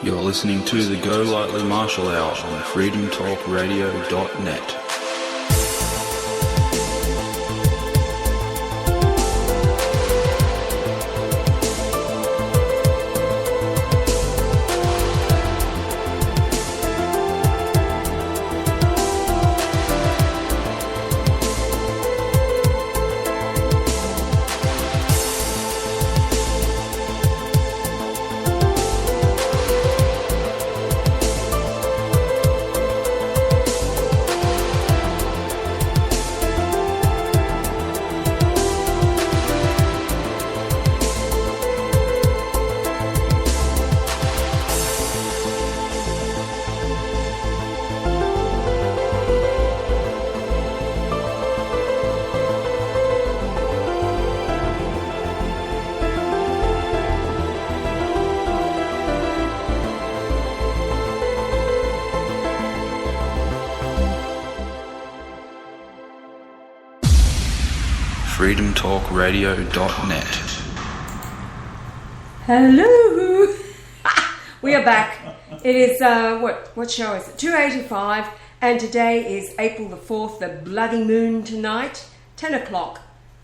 You're listening to the Go Lightly Martial Hour on freedomtalkradio.net. freedomtalkradio.net. Hello! We are back. It is, what show is it? 285, and today is April the 4th, the bloody moon tonight, 10 o'clock.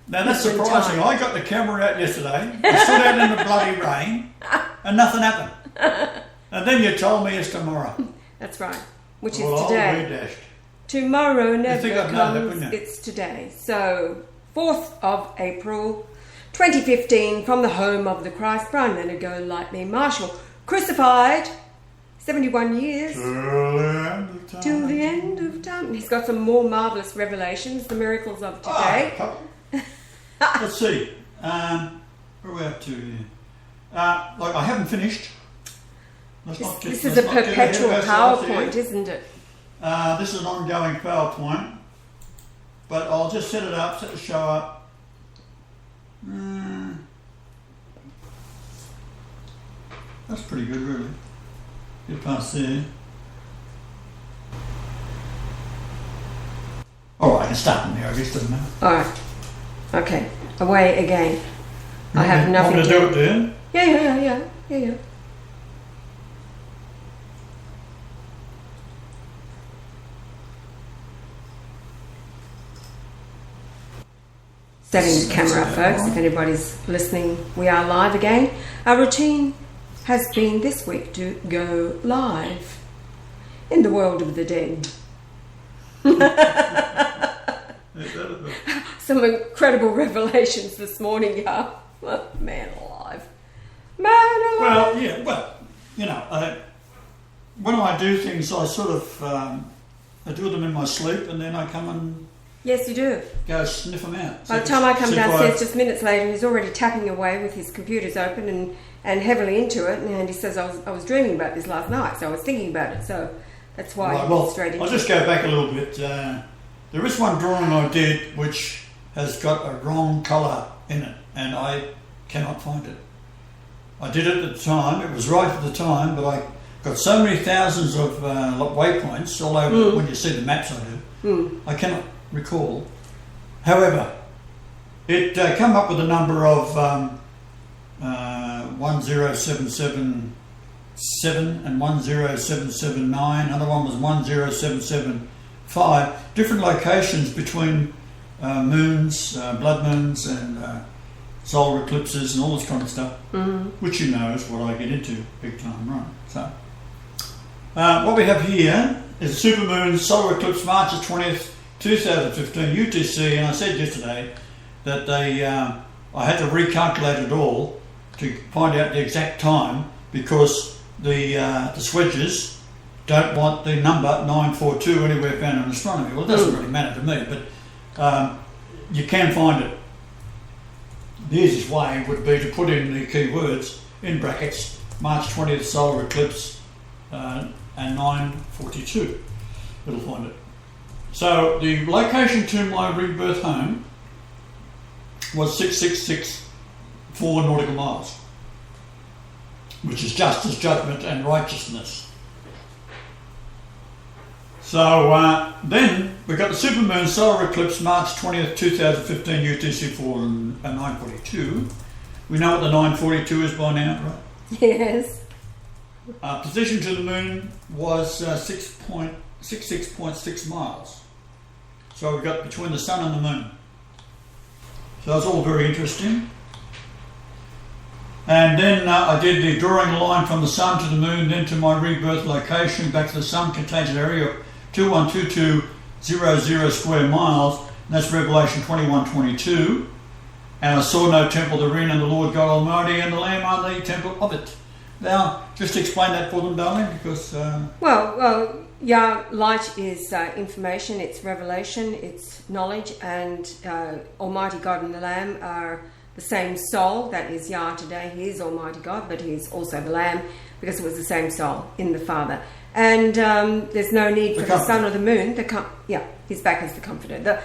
Now that's surprising. I got the camera out yesterday, I stood out in the bloody rain, and nothing happened. And then you told me it's tomorrow. That's right, which well, is today. I'll be dashed. Tomorrow never I'd know comes, that, wouldn't you? It's today. So, 4th of April, 2015, from the home of the Christ, Brian Leonard Go Lightly Marshall, crucified, 71 years. Till the end of time. He's got some more marvellous revelations, the miracles of today. Let's see. Where are we up to here? I haven't finished. This is a perpetual PowerPoint, isn't it? This is an ongoing PowerPoint. But I'll just set it up, set the show up. That's pretty good, really. Get past there. Alright, I can start from there, I guess, doesn't matter. Alright. Okay. Away again. I have nothing to do it, do you? Yeah. Setting the camera up, folks, if anybody's listening. We are live again. Our routine has been this week to go live in the world of the dead. Some incredible revelations this morning, yeah. Man alive. Well, yeah, when I do things, I sort of, I do them in my sleep, and then I come and Yes, you do. go sniff them out. By the time I come downstairs just minutes later, he's already tapping away with his computers open and heavily into it, and he says, I was dreaming about this last night, so I was thinking about it, so that's why right, I well, went straight into it. I'll just go back a little bit. There is one drawing I did which has got a wrong colour in it, and I cannot find it. I did it at the time, it was right at the time, but I got so many thousands of waypoints all over when you see the maps I do. I cannot recall. However, it came up with a number of 10777 and 10779. Another one was 10775. Different locations between moons, blood moons, and solar eclipses, and all this kind of stuff, which you know is what I get into big time, right? So, what we have here is a supermoon solar eclipse, March the 20th. 2015 UTC, and I said yesterday that I had to recalculate it all to find out the exact time, because the swedges don't want the number 942 anywhere found in astronomy. Well, it doesn't really matter to me, but you can find it. The easiest way would be to put in the keywords in brackets March 20th solar eclipse and 942. It'll find it. So the location to my rebirth home was 6664 nautical miles, which is justice, judgment and righteousness. So then we got the supermoon solar eclipse March 20th 2015 UTC4 and 942. We know what the 942 is by now, right? Yes. Position to the moon was 66.6 miles. So we got between the sun and the moon. So that's all very interesting. And then I did the drawing a line from the sun to the moon, then to my rebirth location, back to the sun, contains an area of 212200 square miles, and that's Revelation 21:22. And I saw no temple therein, and the Lord God Almighty and the Lamb are the temple of it. Now, just explain that for them, darling, because... light is information, it's revelation, it's knowledge, and Almighty God and the Lamb are the same soul. That is Yah today. He is Almighty God, but he is also the Lamb, because it was the same soul in the Father. And there's no need for the sun or the moon. He's back as the Comforter.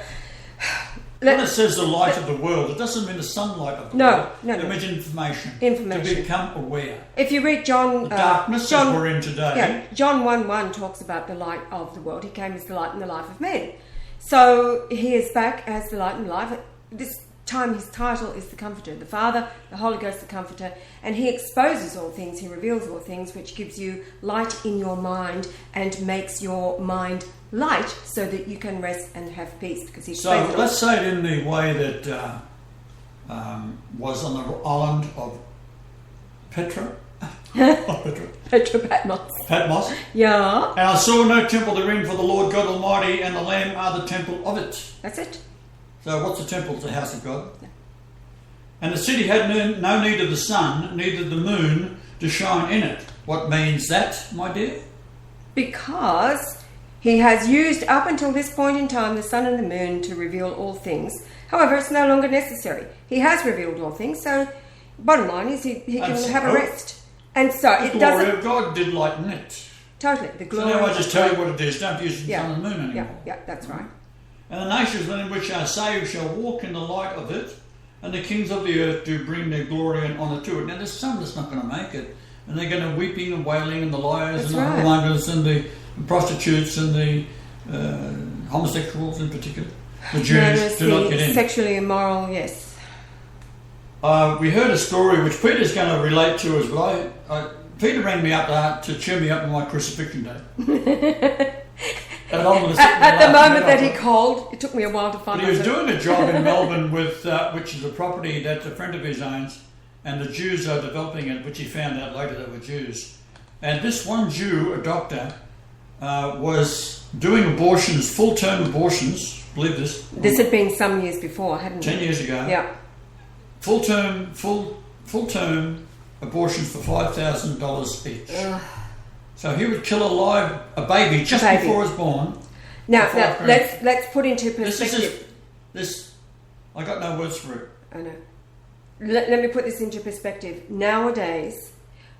When it says the light of the world, it doesn't mean the sunlight of the world. No. It means information. To become aware. If you read John... the darkness that we're in today. Yeah, John 1:1 talks about the light of the world. He came as the light in the life of men. So he is back as the light in life. This time his title is the Comforter. The Father, the Holy Ghost, the Comforter. And he exposes all things. He reveals all things, which gives you light in your mind and makes your mind light so that you can rest and have peace. Because so let's say it in the way that was on the island of Petra. Petra Patmos. Yeah. And I saw no temple therein, for the Lord God Almighty and the Lamb are the temple of it. That's it. So what's the temple? It's the house of God. Yeah. And the city had no need of the sun, neither the moon to shine in it. What means that, my dear? Because he has used up until this point in time the sun and the moon to reveal all things. However, it's no longer necessary. He has revealed all things, so bottom line is he can have a rest. And so it doesn't... The glory of God did lighten it. Totally. The glory. So now I just tell you what it is. Don't use the sun and the moon anymore. Yeah, that's right. And the nations in which are saved shall walk in the light of it, and the kings of the earth do bring their glory and honour to it. Now there's some that's not going to make it, and they're going to weeping and wailing, and the liars and the whoremongers and the prostitutes and the homosexuals in particular. The Jews do not get in. Sexually immoral, yes. We heard a story which Peter's going to relate to as well. Peter rang me up to cheer me up on my crucifixion day. At the moment that he called, it took me a while to find out. He was doing a job in Melbourne with which is a property that a friend of his owns, and the Jews are developing it, which he found out later they were Jews. And this one Jew, a doctor, was doing abortions, full-term abortions. Believe this. This had been some years before, hadn't it? 10 years ago. Yeah. Full-term abortions for $5,000 each. So he would kill a baby just before it was born. Now let's put into perspective. I got no words for it. I know. Let me put this into perspective. Nowadays,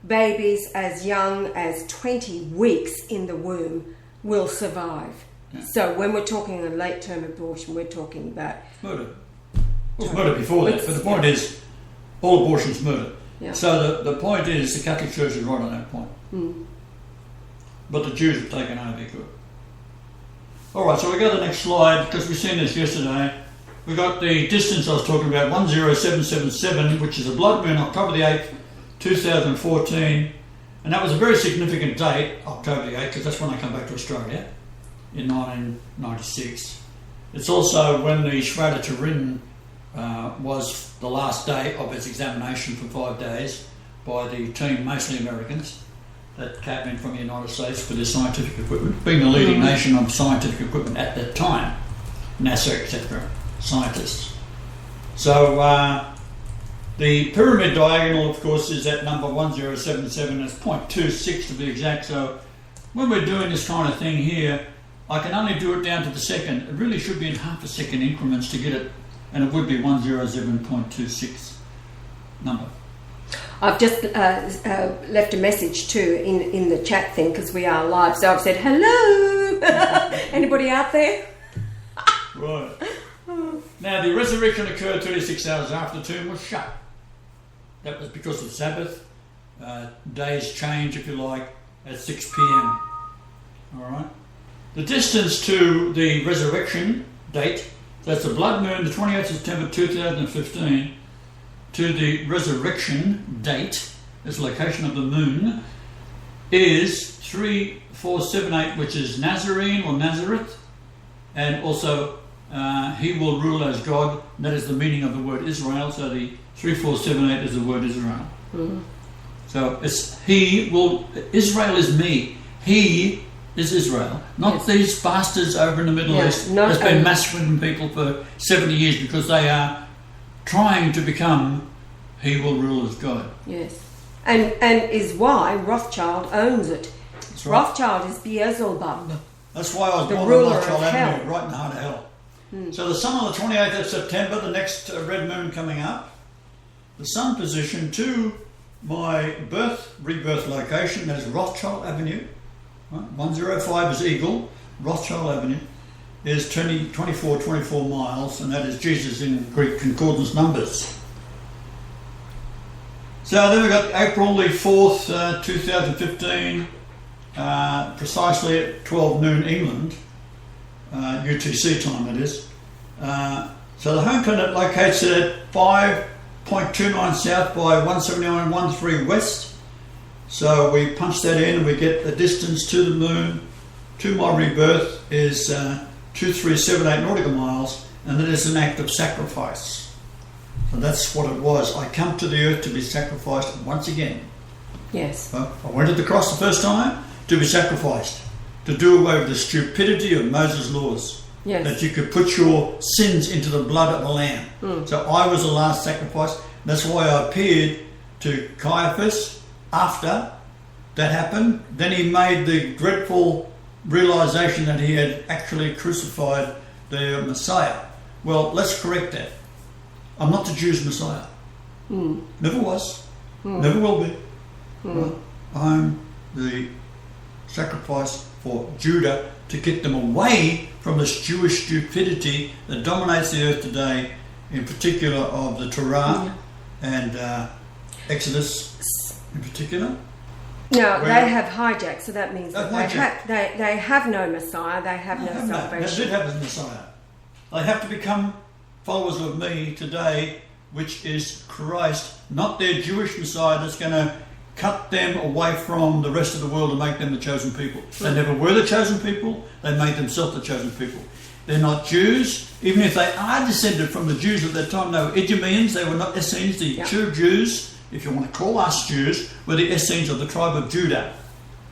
babies as young as 20 weeks in the womb will survive. Yeah. So when we're talking a late-term abortion, we're talking about murder. It was murder before that, but the point is, all abortion's murder. Yeah. So the point is, the Catholic Church is right on that point. But the Jews have taken over, good. Alright, so we go to the next slide, because we've seen this yesterday. We got the distance I was talking about, 10777, which is a blood moon, October the 8th, 2014. And that was a very significant date, October the 8th, because that's when I come back to Australia in 1996. It's also when the Shraddha Turin was the last day of its examination for 5 days by the team, mostly Americans, that came in from the United States for their scientific equipment, being the leading nation of scientific equipment at that time, NASA, etc., scientists. So the pyramid diagonal, of course, is at number 1077, it's 0.26 to be exact. So when we're doing this kind of thing here, I can only do it down to the second. It really should be in half a second increments to get it, and it would be 107.26 number. I've just left a message too in the chat thing, because we are live. So I've said, hello, anybody out there? Right. Now the resurrection occurred 36 hours after the tomb was shut. That was because of Sabbath. Days change, if you like, at 6 p.m. Alright. The distance to the resurrection date, that's the blood moon, the 28th of September 2015, to the resurrection date, as location of the moon, is 3478, which is Nazarene or Nazareth, and also he will rule as God. That is the meaning of the word Israel. So the 3478 is the word Israel. Mm. So it's he will. Israel is me. He is Israel, not Yes. these bastards over in the Middle Yeah, East not that's been only- massacring people for 70 years because they are trying to become he will rule as God. Yes. And is why Rothschild owns it. That's right. Rothschild is Beelzebub. That's why I was The born ruler on Rothschild of Avenue, hell. right in the heart of hell. So the sun on the 28th of September, the next red moon coming up, the sun position to my rebirth location, that is Rothschild Avenue. Right? 105 is Eagle, Rothschild Avenue is 24 miles, and that is Jesus in Greek concordance numbers. So then we've got April the 4th, 2015, precisely at 12 noon England, UTC time that is. So the home planet locates it at 5.29 south by 179.13 west. So we punch that in and we get the distance to the moon to my rebirth is 2378 nautical miles, and that is an act of sacrifice. So that's what it was. I come to the earth to be sacrificed once again. Yes. I went to the cross the first time to be sacrificed, to do away with the stupidity of Moses' laws. Yes. That you could put your sins into the blood of a lamb. So I was the last sacrifice. That's why I appeared to Caiaphas after that happened. Then he made the dreadful realization that he had actually crucified the Messiah. Well, let's correct that. I'm not the Jews' Messiah. Never was. Never will be. Right? I'm the sacrifice for Judah to get them away from this Jewish stupidity that dominates the earth today, in particular of the Torah and Exodus in particular. No, Where- they have hijacked, so that means that Hijacked. they have no Messiah, they have no They salvation. did have the Messiah. They have to become followers of me today, which is Christ, not their Jewish Messiah that's going to cut them away from the rest of the world and make them the chosen people. They never were the chosen people, they made themselves the chosen people. They're not Jews, even if they are descended from the Jews at that time. They were Idumeans, they were not Essenes. The true Jews, if you want to call us Jews, were the Essenes of the tribe of Judah.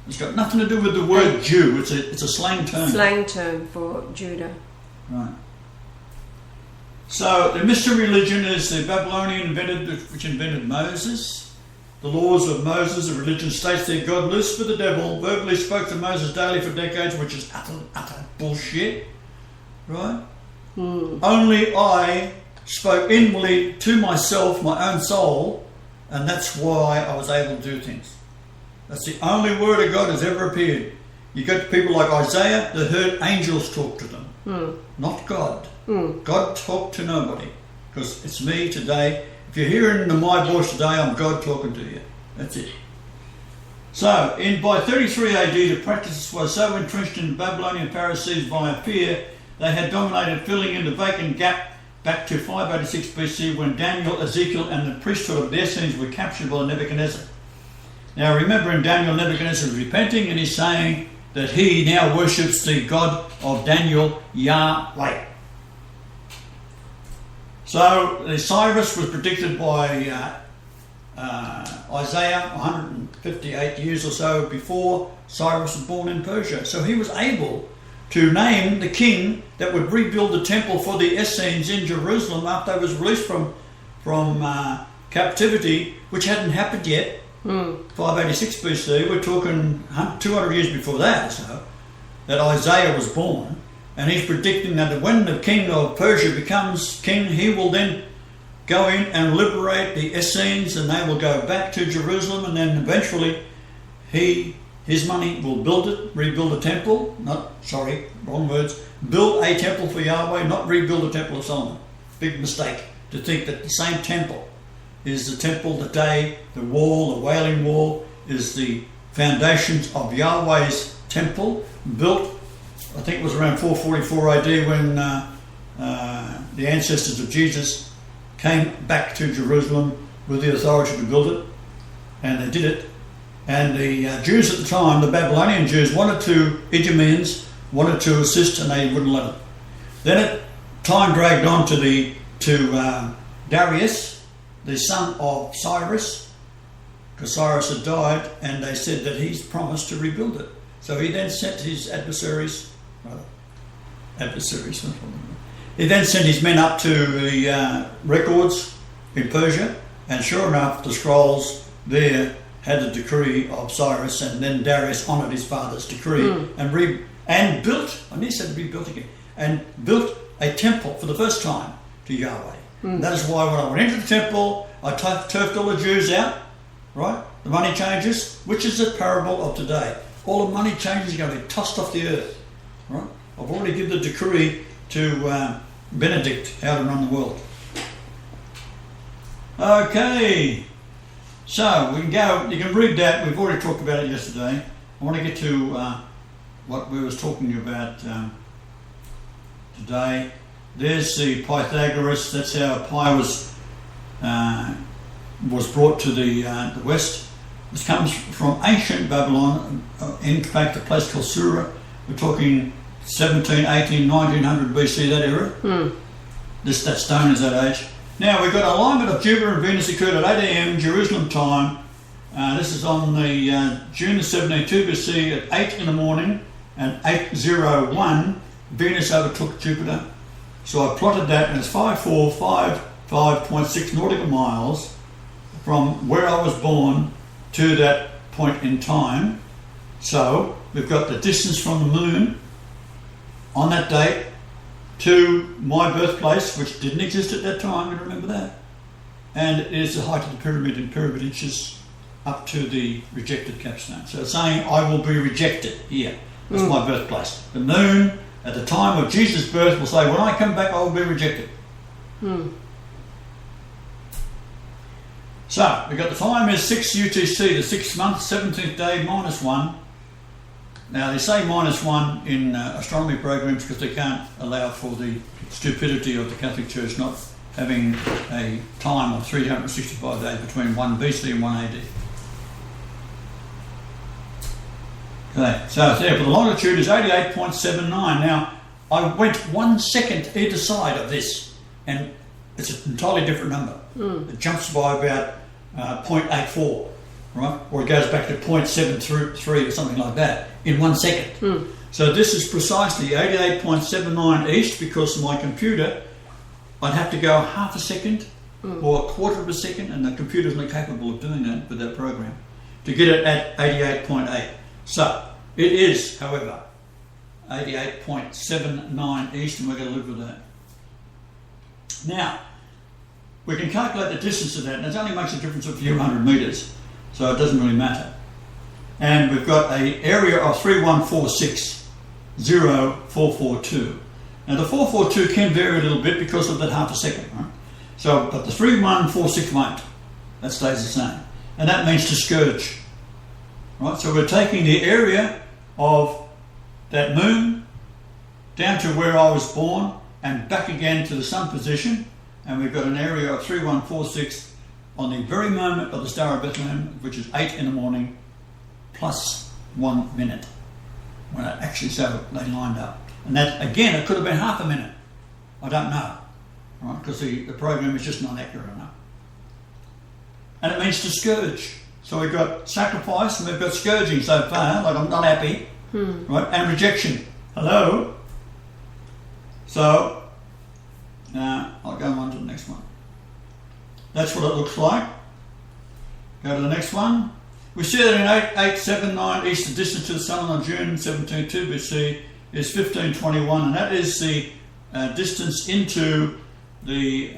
It's got nothing to do with the word Jew, it's a slang term. Slang term for Judah. Right. So the mystery religion is the Babylonian which invented Moses. The laws of Moses, the religion states that God Lucifer the devil verbally spoke to Moses daily for decades, which is utter bullshit. Right? Only I spoke inwardly to myself, my own soul, and that's why I was able to do things. That's the only word of God that's ever appeared. You got people like Isaiah that heard angels talk to them, not God. God talked to nobody, because it's me today. If you're hearing my voice today, I'm God talking to you. That's it. So, by 33 AD, the practice was so entrenched in the Babylonian Pharisees via fear, they had dominated, filling in the vacant gap back to 586 BC when Daniel, Ezekiel, and the priesthood of the Essenes were captured by Nebuchadnezzar. Now, remember in Daniel, Nebuchadnezzar is repenting and he's saying that he now worships the God of Daniel, Yahweh. So Cyrus was predicted by Isaiah 158 years or so before Cyrus was born in Persia. So he was able to name the king that would rebuild the temple for the Essenes in Jerusalem after they was released from captivity, which hadn't happened yet. 586 BC, we're talking 200 years before that, so that Isaiah was born. And he's predicting that when the king of Persia becomes king, he will then go in and liberate the Essenes, and they will go back to Jerusalem, and then eventually his money will rebuild a temple, build a temple for Yahweh, not rebuild the temple of Solomon. Big mistake to think that the same temple is the temple today, the Wailing Wall, is the foundations of Yahweh's temple, built, I think it was around 444 AD when the ancestors of Jesus came back to Jerusalem with the authority to build it, and they did it. And the Jews at the time, the Babylonian Jews, Idumeans wanted to assist, and they wouldn't let them. Then time dragged on to Darius, the son of Cyrus, because Cyrus had died, and they said that he's promised to rebuild it. So he then sent his he then sent his men up to the records in Persia, and sure enough, the scrolls there had the decree of Cyrus, and then Darius honoured his father's decree and built, I nearly said rebuilt again, and built a temple for the first time to Yahweh. And that is why when I went into the temple, I turfed all the Jews out, right? The money changers, which is the parable of today. All the money changers are going to be tossed off the earth, right? I've already given the decree to Benedict how to run the world. Okay. So, we can go, you can read that, we've already talked about it yesterday. I want to get to what we was talking about today. There's the Pythagoras, that's how pi was brought to the west. This comes from ancient Babylon, in fact a place called Sura. We're talking 17, 18, 1900 BC, that era. That stone is that age. Now, we've got alignment of Jupiter and Venus occurred at 8 a.m. Jerusalem time. This is on the June the 17th, 2 BC at 8 in the morning, and 8:01 Venus overtook Jupiter. So I plotted that, and it's 5455.6 nautical miles from where I was born to that point in time. So we've got the distance from the moon on that date to my birthplace, which didn't exist at that time, you remember that. And it is the height of the pyramid in pyramid inches up to the rejected capstone. So it's saying I will be rejected here. That's my birthplace. The moon at the time of Jesus' birth will say, when I come back I will be rejected. So we've got the time is 6 UTC, the 6th month, 17th day, -1. Now they say -1 in astronomy programs because they can't allow for the stupidity of the Catholic Church not having a time of 365 days between 1 BC and 1 AD. Okay, so there, but the longitude is 88.79. Now I went 1 second either side of this, and it's an entirely different number. It jumps by about 0.84, right? Or it goes back to 0.73 or something like that in 1 second. So this is precisely 88.79 east, because my computer, I'd have to go half a second or a quarter of a second, and the computer's not capable of doing that with that program, to get it at 88.8. So it is, however, 88.79 east, and we're going to live with that. Now, we can calculate the distance of that, and it only makes a difference of a few hundred metres, so it doesn't really matter. And we've got an area of 31460,442. Now the 442 can vary a little bit because of that half a second, right? So, but the 3146 won't. That stays the same. And that means to scourge. Right? So we're taking the area of that moon down to where I was born and back again to the sun position, and we've got an area of 3146 on the very moment of the Star of Bethlehem, which is 8 in the morning plus 1 minute when it actually so they lined up. And that, again, it could have been half a minute. I don't know, right? Because the program is just not accurate enough. And it means to scourge. So we've got sacrifice and we've got scourging so far, like I'm not happy, right? And rejection. Hello? So, I'll go on to the next one. That's what it looks like. Go to the next one. We see that in 8879 east, the distance to the sun on June 17, 2 BC is 1521, and that is the distance into the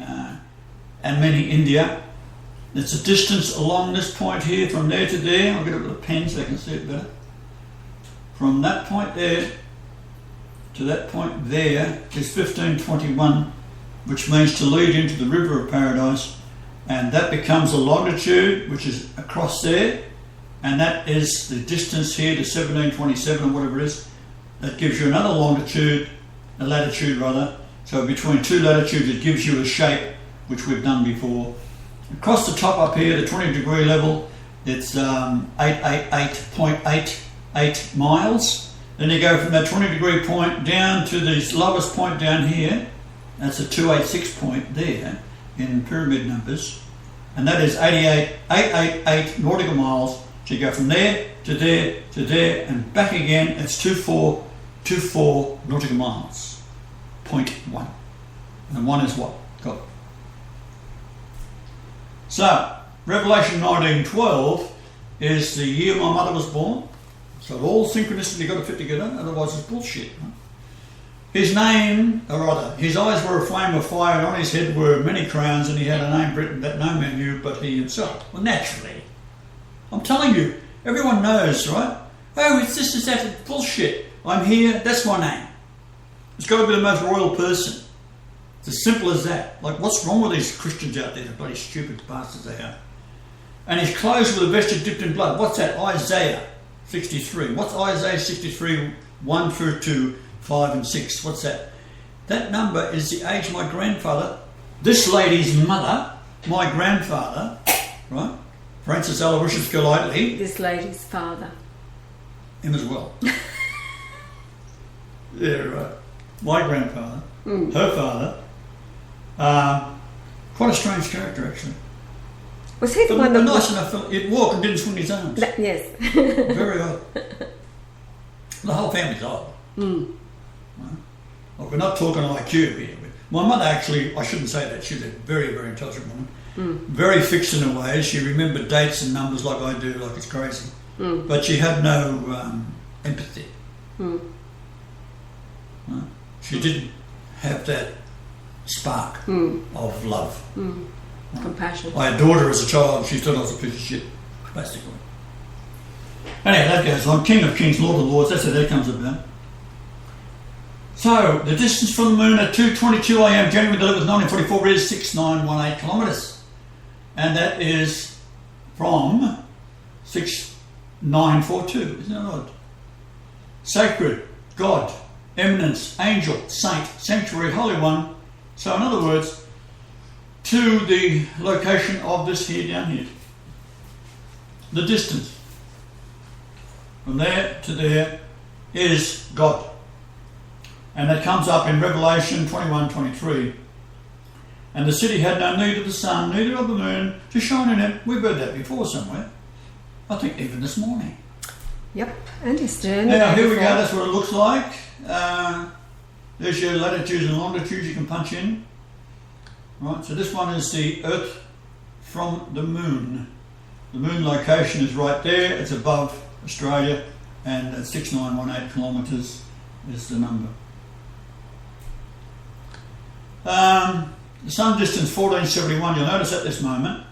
Ameni, India. It's a distance along this point here from there to there. I'll get it with a pen so I can see it better. From that point there to that point there is 1521, which means to lead into the river of paradise, and that becomes a longitude, which is across there, and that is the distance here to 1727 or whatever it is. That gives you another longitude, a latitude rather. So between two latitudes it gives you a shape, which we've done before. Across the top up here, the 20 degree level, It's 888.88 miles. Then you go from that 20 degree point down to the lowest point down here. That's a 286 point there in pyramid numbers. And that is 888 nautical miles. So you go from there to there to there and back again. It's 2424 nautical miles. 0.1. And 1 is what? God. So, Revelation 19:12 is the year my mother was born. So all synchronicity got to fit together, otherwise it's bullshit. Right? His name, or rather, his eyes were a flame of fire, and on his head were many crowns, and he had a name written that no man knew but he himself. Well, naturally. I'm telling you, everyone knows, right? Oh, it's this, it's that, bullshit. I'm here, that's my name. It's got to be the most royal person. It's as simple as that. Like, what's wrong with these Christians out there, the bloody stupid bastards they are? And his clothes were the vesture dipped in blood. What's that? Isaiah 63. What's Isaiah 63, 1 through 2, 5 and 6? What's that? That number is the age of my grandfather. This lady's mother, my grandfather, right? Francis Aloysius Golightly. This lady's father. Him as well. Yeah, right. My grandfather, her father. Quite a strange character, actually. Was he the But one that nice enough fella. He'd walk and didn't swing his arms. Yes. Very odd. The whole family's odd. Right? Well, we're not talking IQ here. My mother actually, I shouldn't say that, she was a very, very intelligent woman. Very fixed in her ways. She remembered dates and numbers like I do, like it's crazy. But she had no empathy. Right? She didn't have that spark of love. Compassion. I adored her as a child. She thought I was a piece of shit, basically. Anyway, that goes on. King of Kings, Lord of Lords, that's how that comes about. So, the distance from the moon at 2:22 a.m. January 11th, 1944 is 6918 kilometres. And that is from 6942. Isn't that odd? Sacred, God, eminence, angel, saint, sanctuary, holy one. So, in other words, to the location of this here down here. The distance from there to there is God. And that comes up in Revelation 21:23. And the city had no need of the sun, neither of the moon, to shine in it. We've heard that before somewhere. I think even this morning. Yep, and yesterday. Now, here we go. That's what it looks like. There's your latitudes and longitudes you can punch in. Right, so this one is the Earth from the moon. The moon location is right there. It's above Australia, and at 6918 kilometres is the number. The sun distance 1471. You'll notice at this moment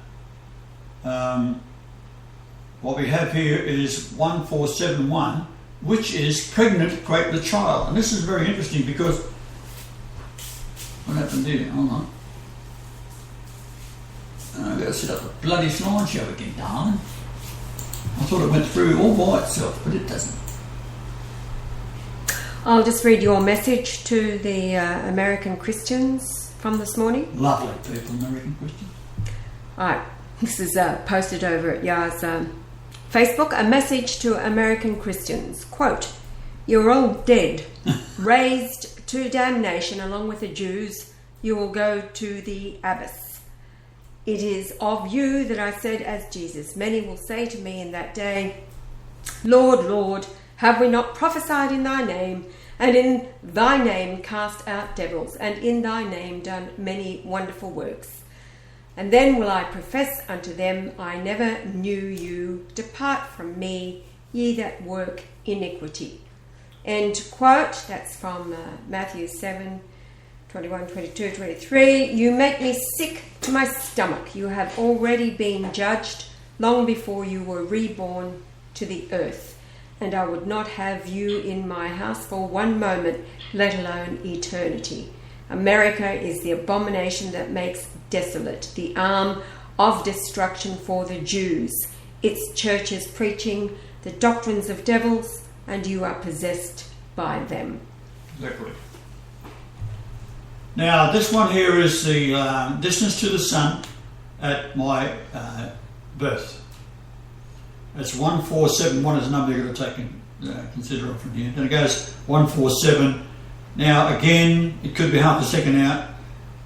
what we have here is 1471, which is pregnant, great the child. And this is very interesting because what happened there? Hold on. I've got to set up a bloody slideshow again, darling. I thought it went through all by itself, but it doesn't. I'll just read your message to the American Christians from this morning. Lovely people, American Christians. Alright, this is posted over at Yah's Facebook. A message to American Christians. Quote, "You're all dead, raised to damnation along with the Jews. You will go to the abyss. It is of you that I said as Jesus. Many will say to me in that day, Lord, Lord, have we not prophesied in thy name, and in thy name cast out devils, and in thy name done many wonderful works? And then will I profess unto them, I never knew you. Depart from me, ye that work iniquity." End quote. That's from Matthew 7, 21, 22, 23. "You make me sick to my stomach. You have already been judged long before you were reborn to the earth. And I would not have you in my house for one moment, let alone eternity. America is the abomination that makes desolate, the arm of destruction for the Jews. Its churches preaching the doctrines of devils, and you are possessed by them." Exactly. Now, this one here is the distance to the sun at my birth. That's 1471 is the number you've got to take in, consider it from here. Then it goes 147. Now again, it could be half a second out,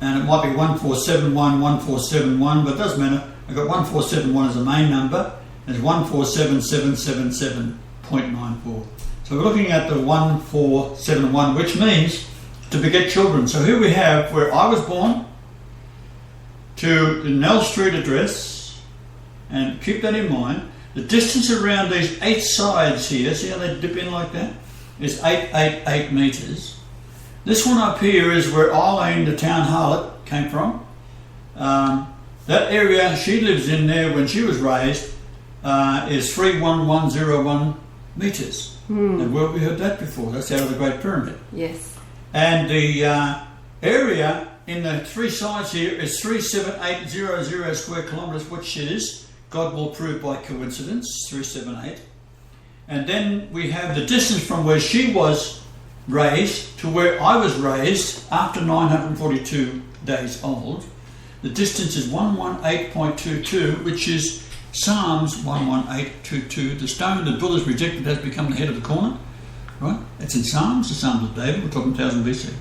and it might be 1471, 1471, but it doesn't matter. I've got 1471 as the main number, and it's 147777.94. So we're looking at the 1471, which means to beget children. So here we have where I was born to the Nell Street address, and keep that in mind. The distance around these 8 sides here, see how they dip in like that, is 888 metres. This one up here is where Eileen, the town harlot, came from. That area she lives in there when she was raised is 31101 metres. And where have we heard that before? That's out of the Great Pyramid. Yes. And the area in the 3 sides here is 37800 square kilometres, which is, God will prove by coincidence, 378. And then we have the distance from where she was raised to where I was raised after 942 days old. The distance is 118.22, which is Psalms 118.22. The stone that Buddha's rejected has become the head of the corner. Right? It's in Psalms, the Psalms of David. We're talking 1000 BC.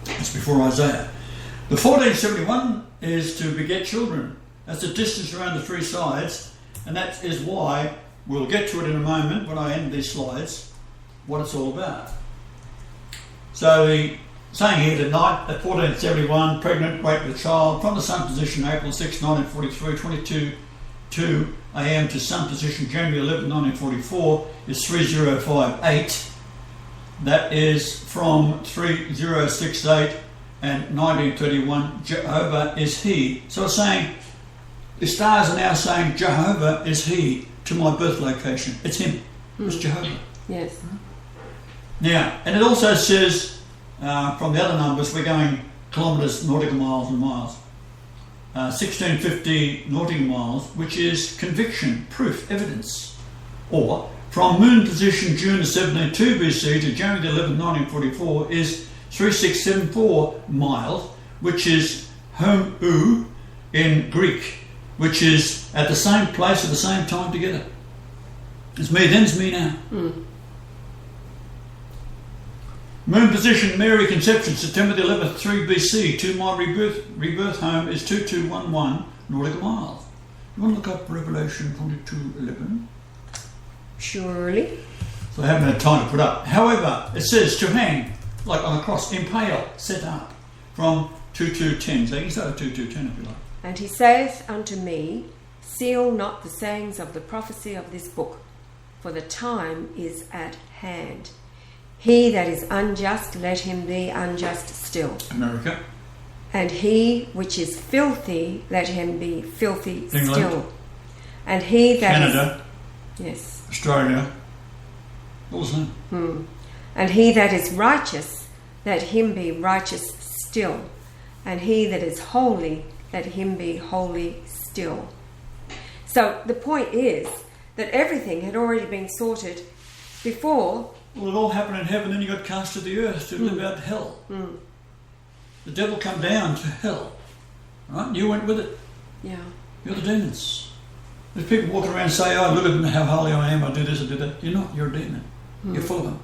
That's before Isaiah. The 1471 is to beget children. That's the distance around the 3 sides, and that is why we'll get to it in a moment when I end these slides, what it's all about. So the saying here tonight at 1471, pregnant, great with child, from the sun position April 6, 1943, 22:02 a.m. to sun position January 11, 1944 is 3058. That is from 3068 and 1931, Jehovah is He. So it's saying, the stars are now saying Jehovah is He to my birth location. It's Him. It's Jehovah. Yes. Now, and it also says, from the other numbers, we're going kilometres, nautical miles and miles. 1650 nautical miles, which is conviction, proof, evidence. Or, from moon position June 17.2 BC to January 11, 1944 is 3674 miles, which is Homou in Greek, which is at the same place at the same time together. It's me then, it's me now. Moon position Mary Conception, September the 11th, 3 BC, to my rebirth home is 2211 nautical miles. You want to look up Revelation 22:11? Surely. So I haven't had time to put up. However, it says to hang, like on a cross, impale, set up, from 22:10. So you can start at 22:10 if you like. And he saith unto me, seal not the sayings of the prophecy of this book, for the time is at hand. He that is unjust, let him be unjust still. America. And he which is filthy, let him be filthy England. still. And he that Canada. Yes. Australia. All the same. And he that is righteous, let him be righteous still. And he that is holy, let him be holy still. So the point is that everything had already been sorted before. Well, it all happened in heaven, then you got cast to the earth to live out hell. The devil come down to hell, right? And you went with it. Yeah. You're the demons. There's people walking around and say, oh, look at how holy I am, I do this, I do that. You're not, you're a demon. You're full of them.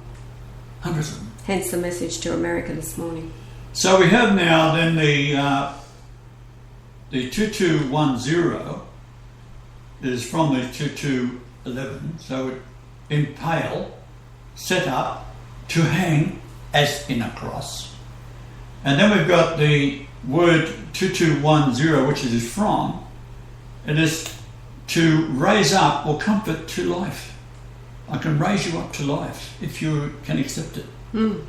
Hundreds of them. Hence the message to America this morning. So we have now then the 2210 is from the 2211. So it impale, set up, to hang, as in a cross. And then we've got the word 2210, which it is from. It is to raise up or comfort to life. I can raise you up to life if you can accept it. No?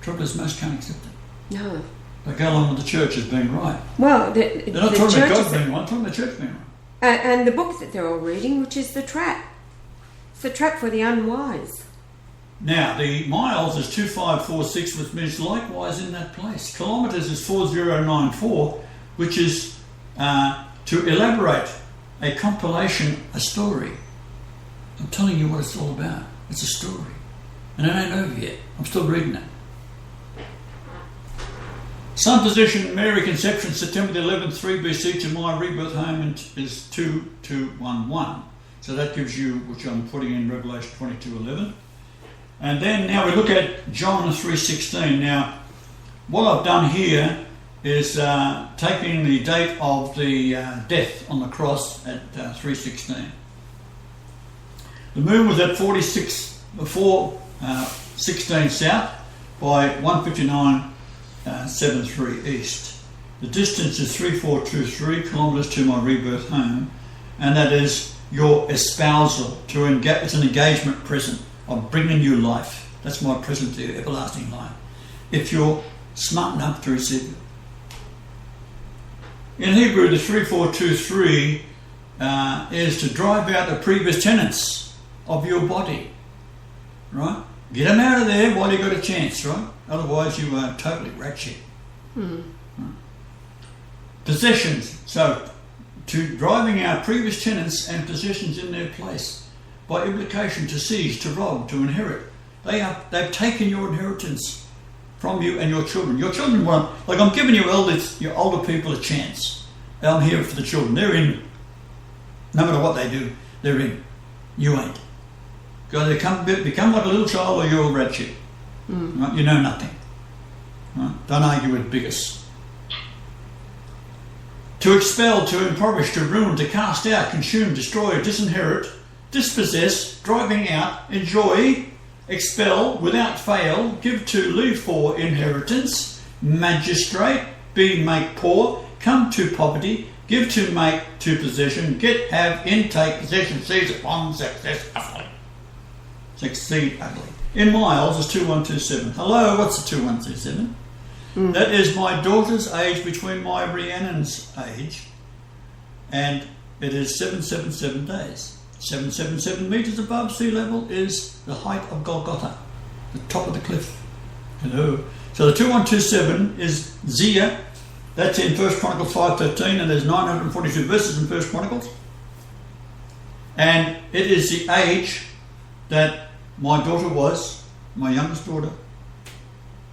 Trouble is most can't accept it. No. They go along with the church as being right. Well, They're not talking about God being right, they're talking about the church being right. And the book that they're all reading, which is the trap. It's the trap for the unwise. Now, the miles is 2546, which means likewise in that place. Kilometres is 4094, which is to elaborate a compilation, a story. I'm telling you what it's all about. It's a story. And it ain't over yet. I'm still reading it. Sun position, Mary Conception, September the 11th, 3 BC, to my rebirth home is 2211. So that gives you, which I'm putting in Revelation 22:11. And then now we look at John 3:16. Now, what I've done here is taking the date of the death on the cross at 3:16. The moon was at 4:16 south by 1:59.73 east. The distance is 3423 kilometres to my rebirth home, and that is your espousal. It's an engagement present. I'm bringing you life. That's my present to you, everlasting life. If you're smart enough to receive it. In Hebrew, the 3423 is to drive out the previous tenants of your body, right? Get them out of there while you've got a chance, right? Otherwise, you are totally wretched. Right? Possessions. So, to driving out previous tenants and possessions in their place. By implication, to seize, to rob, to inherit. They've taken your inheritance from you and your children. Your children want, like I'm giving you your older people a chance. I'm here for the children. They're in. No matter what they do, they're in. You ain't. Go become like a little child or you're a wretched. Right? You know nothing. Right? Don't argue with bigots. To expel, to impoverish, to ruin, to cast out, consume, destroy, disinherit, dispossess, driving out, enjoy, expel, without fail, give to, leave for inheritance, magistrate, be, make poor, come to poverty, give to, make to possession, get, have, intake, possession, seize upon, success, utterly. Succeed utterly. In miles is 2127. Hello, what's the 2127? That is my daughter's age between my Rhiannon's age, and it is 777 days. 777 metres above sea level is the height of Golgotha, the top of the cliff. Hello. So the 2127 is Zia. That's in 1 Chronicles 5:13, and there's 942 verses in 1 Chronicles. And it is the age that my daughter was, my youngest daughter,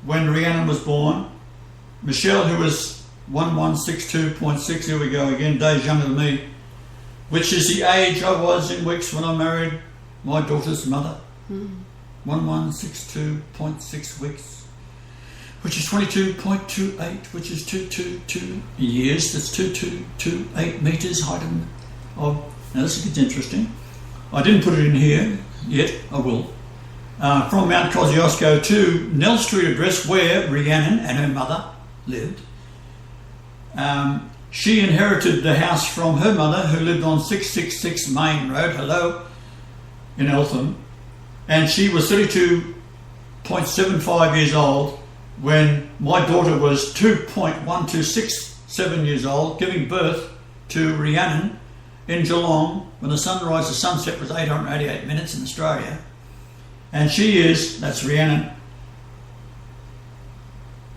when Rhiannon was born. Michelle, who was 1162.6, here we go again, days younger than me, which is the age I was in weeks when I married my daughter's mother. 1162.6 weeks, which is 22.28, which is 222 years. That's 2228 metres height of. Now this gets interesting. I didn't put it in here yet. I will. From Mount Kosciuszko to Nell Street address where Rhiannon and her mother lived. She inherited the house from her mother, who lived on 666 Main Road, hello, in Eltham, and she was 32.75 years old when my daughter was 2.1267 years old, giving birth to Rhiannon in Geelong when the sunrise to sunset was 888 minutes in Australia. And she is, that's Rhiannon,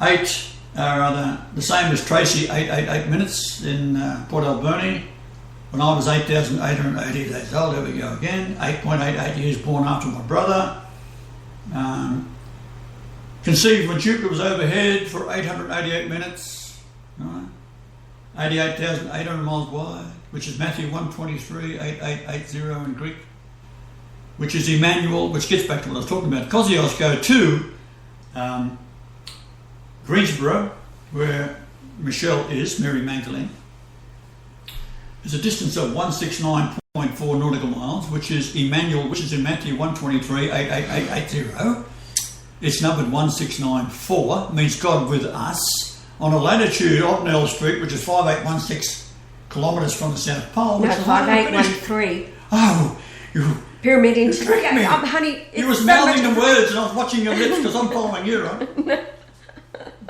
the same as Tracy, 888 minutes in Port Alberni. When I was 8,880 days old, there we go again, 8.88 years born after my brother. Conceived when Jupiter was overhead for 888 minutes, right? 88,800 miles wide, which is Matthew 1:23, 8880 in Greek, which is Emmanuel, which gets back to what I was talking about. Kosciuszko to Greensboro, where Michelle is, Mary Magdalene, is a distance of 169.4 nautical miles, which is Emmanuel, which is in Matthew 1:23, 88880. It's numbered 1694, means God with us, on a latitude of Nell Street, which is 5816 kilometres from the South Pole. No, 5813. Oh, you... Pyramid in... tricked me. Honey, you was mouthing the words and I was watching your lips because I'm following you, right?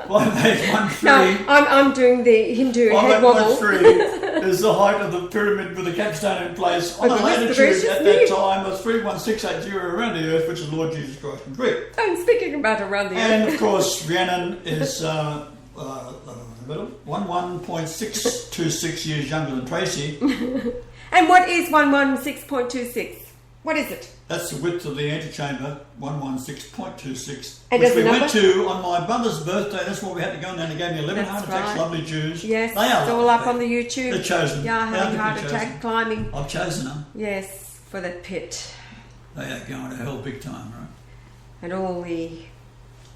5813. No, I'm doing the Hindu head wobble. 5813 is the height of the pyramid with the capstone in place on a latitude at that time of 31680 around the earth, which is Lord Jesus Christ in Greek. I'm speaking about around the earth. And of course, Rhiannon is 11.626 years younger than Tracy. And what is 116.26? What is it? That's the width of the antechamber, 116.26, and which we went to on my brother's birthday. That's why we had to go in there, and they gave me 11 heart attacks, right. lovely Jews. Yes, they are it's all up on the YouTube. They're chosen. Yeah, having heart attack, climbing. I've chosen them. Yes. for the pit. They are going to hell big time, right? And all the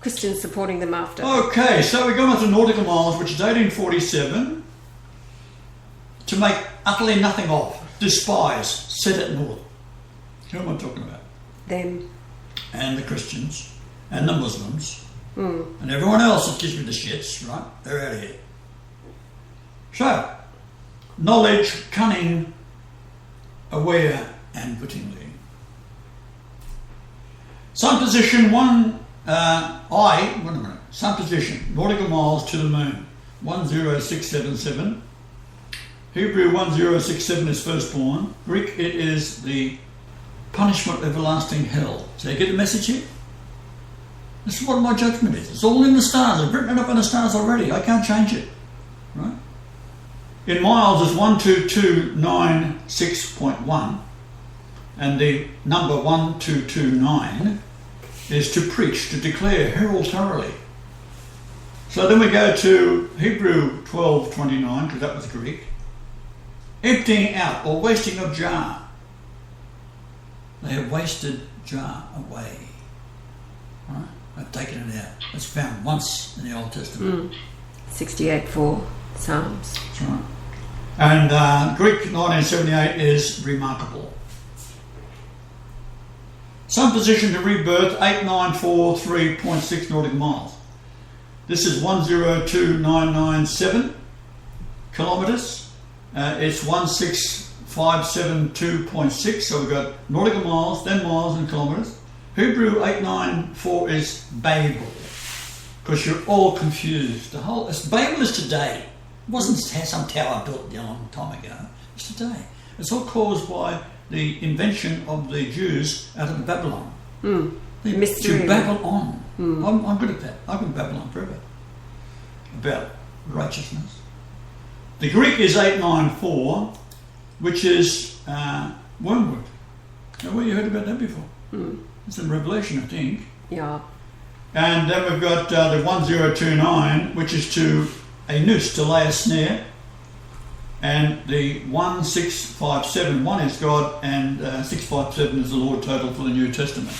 Christians supporting them after. Okay, so we go on to nautical miles, which is 1847. To make utterly nothing of, despise, set at naught. Who am I talking about? Them. And the Christians, and the Muslims, and everyone else that gives me the shits, right? They're out of here. So, knowledge, cunning, aware, and wittingly. Sun position sun position, nautical miles to the moon, 10677. Hebrew 1067 is firstborn. Greek, it is the punishment of everlasting hell. So you get the message here? This is what my judgment is. It's all in the stars. I've written it up in the stars already. I can't change it. Right? In miles is 12296.1, and the number 1229 is to preach, to declare, herald thoroughly. So then we go to Hebrew 1229, because that was Greek. Emptying out or wasting of jar. They have wasted jar away. Right? They've taken it out. It's found once in the Old Testament. 68:4 Psalms. That's right. And Greek 1978 is remarkable. Sun position to rebirth 8943.6 nautical miles. This is 102997 kilometres. It's 16572.6. So we've got nautical miles, then miles and kilometres. Hebrew 894 is Babel, because you're all confused. Babel is today. It wasn't some tower built a long time ago. It's today. It's all caused by the invention of the Jews out of Babylon. Mystery. To babble on. I'm good at that. I've been Babylon forever. About righteousness. The Greek is 894, which is wormwood. Now, well, you heard about that before. It's in Revelation, I think. Yeah. And then we've got the 1029, which is to a noose, to lay a snare. And the 1657, one is God, and 657 is the Lord total for the New Testament.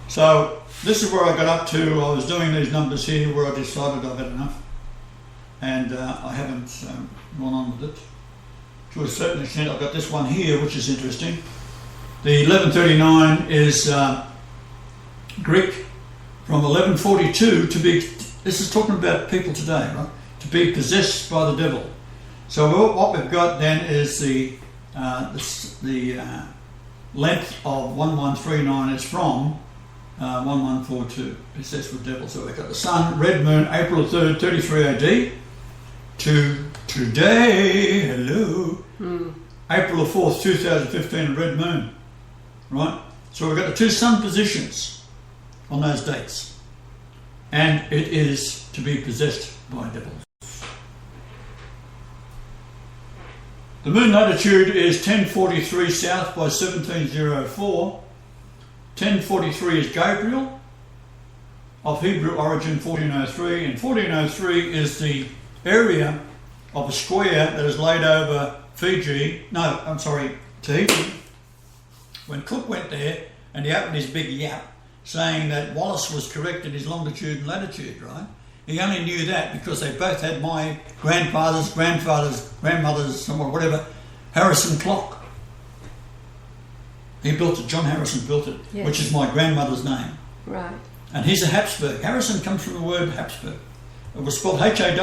So this is where I got up to. I was doing these numbers here where I decided I've had enough. And I haven't gone on with it. To a certain extent, I've got this one here, which is interesting. The 1139 is Greek from 1142 to be, this is talking about people today, right? To be possessed by the devil. So what we've got then is the length of 1139 is from 1142, possessed with devil. So we've got the sun, red moon, April 3rd, 33 AD, to today, hello, April 4th, 2015, red moon. Right? So we've got the two sun positions on those dates. And it is to be possessed by devils. The moon latitude is 1043 south by 1704. 1043 is Gabriel, of Hebrew origin 1403. And 1403 is the area of a square that is laid over Tahiti. When Cook went there and he opened his big yap saying that Wallace was correct in his longitude and latitude, right? He only knew that because they both had my grandmother's, somewhere, whatever, Harrison clock. He built it, John Harrison built it, yes, which is my grandmother's name. Right. And he's a Habsburg. Harrison comes from the word Habsburg. It was spelled Harrison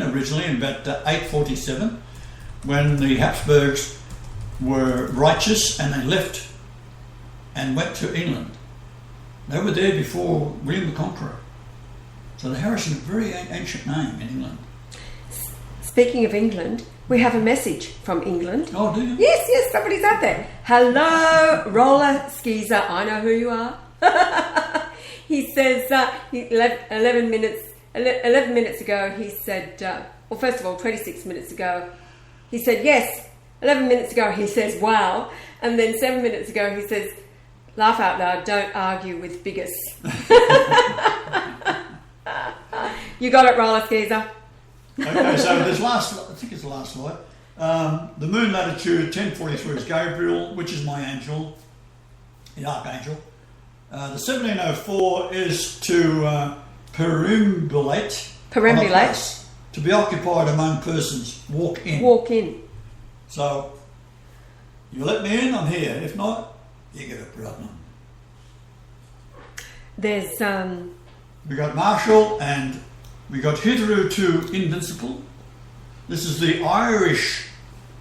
originally in about 847 when the Habsburgs were righteous and they left and went to England. They were there before William the Conqueror. So the Harrison is a very ancient name in England. Speaking of England, we have a message from England. Oh, do you? Yes, somebody's out there. Hello, Roller Skeezer, I know who you are. He says, 11 minutes ago, he said, well, first of all, 26 minutes ago, he said, yes. 11 minutes ago, he says, wow. And then 7 minutes ago, he says, laugh out loud, don't argue with bigots. You got it, Roller Skeezer. Okay, so I think it's the last slide. The moon latitude 1043 is Gabriel, which is my angel, the archangel. The 1704 is to perambulate. On a place, to be occupied among persons. Walk in. Walk in. So, you let me in, I'm here. If not, you get a problem. There's We got martial and we got hitherto invincible. This is the Irish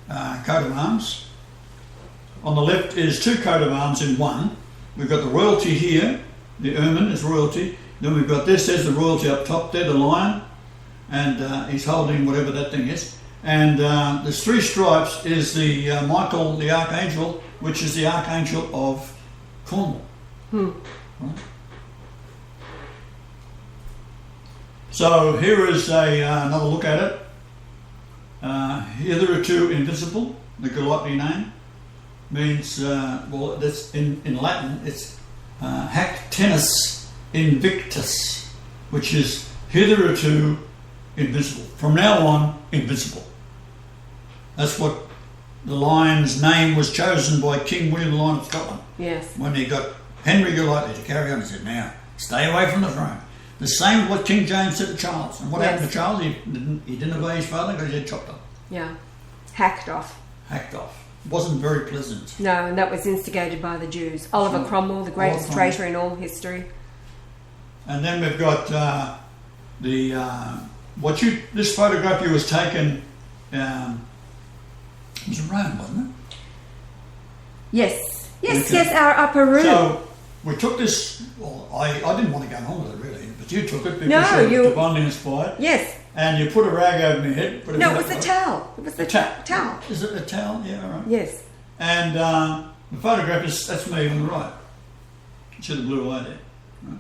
coat of arms. On the left is two coat of arms in one. We've got the royalty here. The ermine is royalty. Then we've got this as the royalty up top there, the lion. And he's holding whatever that thing is. And there's three stripes is the Michael, the archangel, which is the archangel of Cornwall. Right? So here is another look at it. Hitherto invincible, the Galati name, means, well, that's in Latin, it's hac tenus invictus, which is hitherto invincible. From now on, invincible. That's what the lion's name was chosen by King William the Lion of Scotland. yes. When he got Henry Galati to carry on, he said, now, stay away from the throne. The same as what King James said to Charles. And what happened to Charles? He didn't obey his father, got his head chopped off. Yeah. Hacked off. Hacked off. Wasn't very pleasant. No, and that was instigated by the Jews. Oliver Cromwell, the greatest traitor in all history. And then we've got this photograph you was taken, it was in Rome, wasn't it? Yes. Yes, Okay. yes, our upper room. So we took this, well, I didn't want to go on with it really, but you took it because No, you were you- divinely inspired. yes. And you put a rag over my head. But No, it was the towel. It was the towel. Is it a towel? Yeah, all right. Yes. And the photograph that's me on the right. See the blue eye there. Right.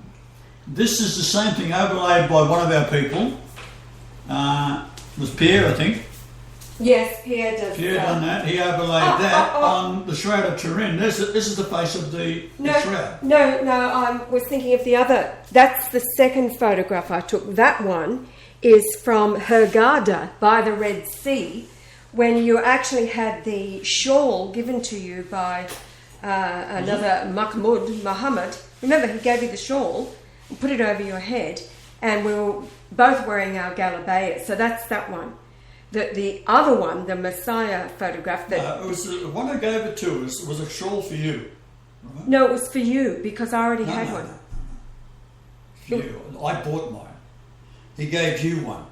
This is the same thing overlaid by one of our people. It was Pierre, I think. Yes, Pierre does. Pierre done that. He overlaid that on the Shroud of Turin. This is the face of the shroud. No, I was thinking of the other. That's the second photograph I took. That one is from Hurghada by the Red Sea, when you actually had the shawl given to you by another Muhammad. Remember, he gave you the shawl and put it over your head, and we were both wearing our galabeas. So that's that one. The other one, the Messiah photograph. That It was the one I gave it to was a shawl for you. Right? no, it was for you because I already had one. For you. I bought mine. He gave you one.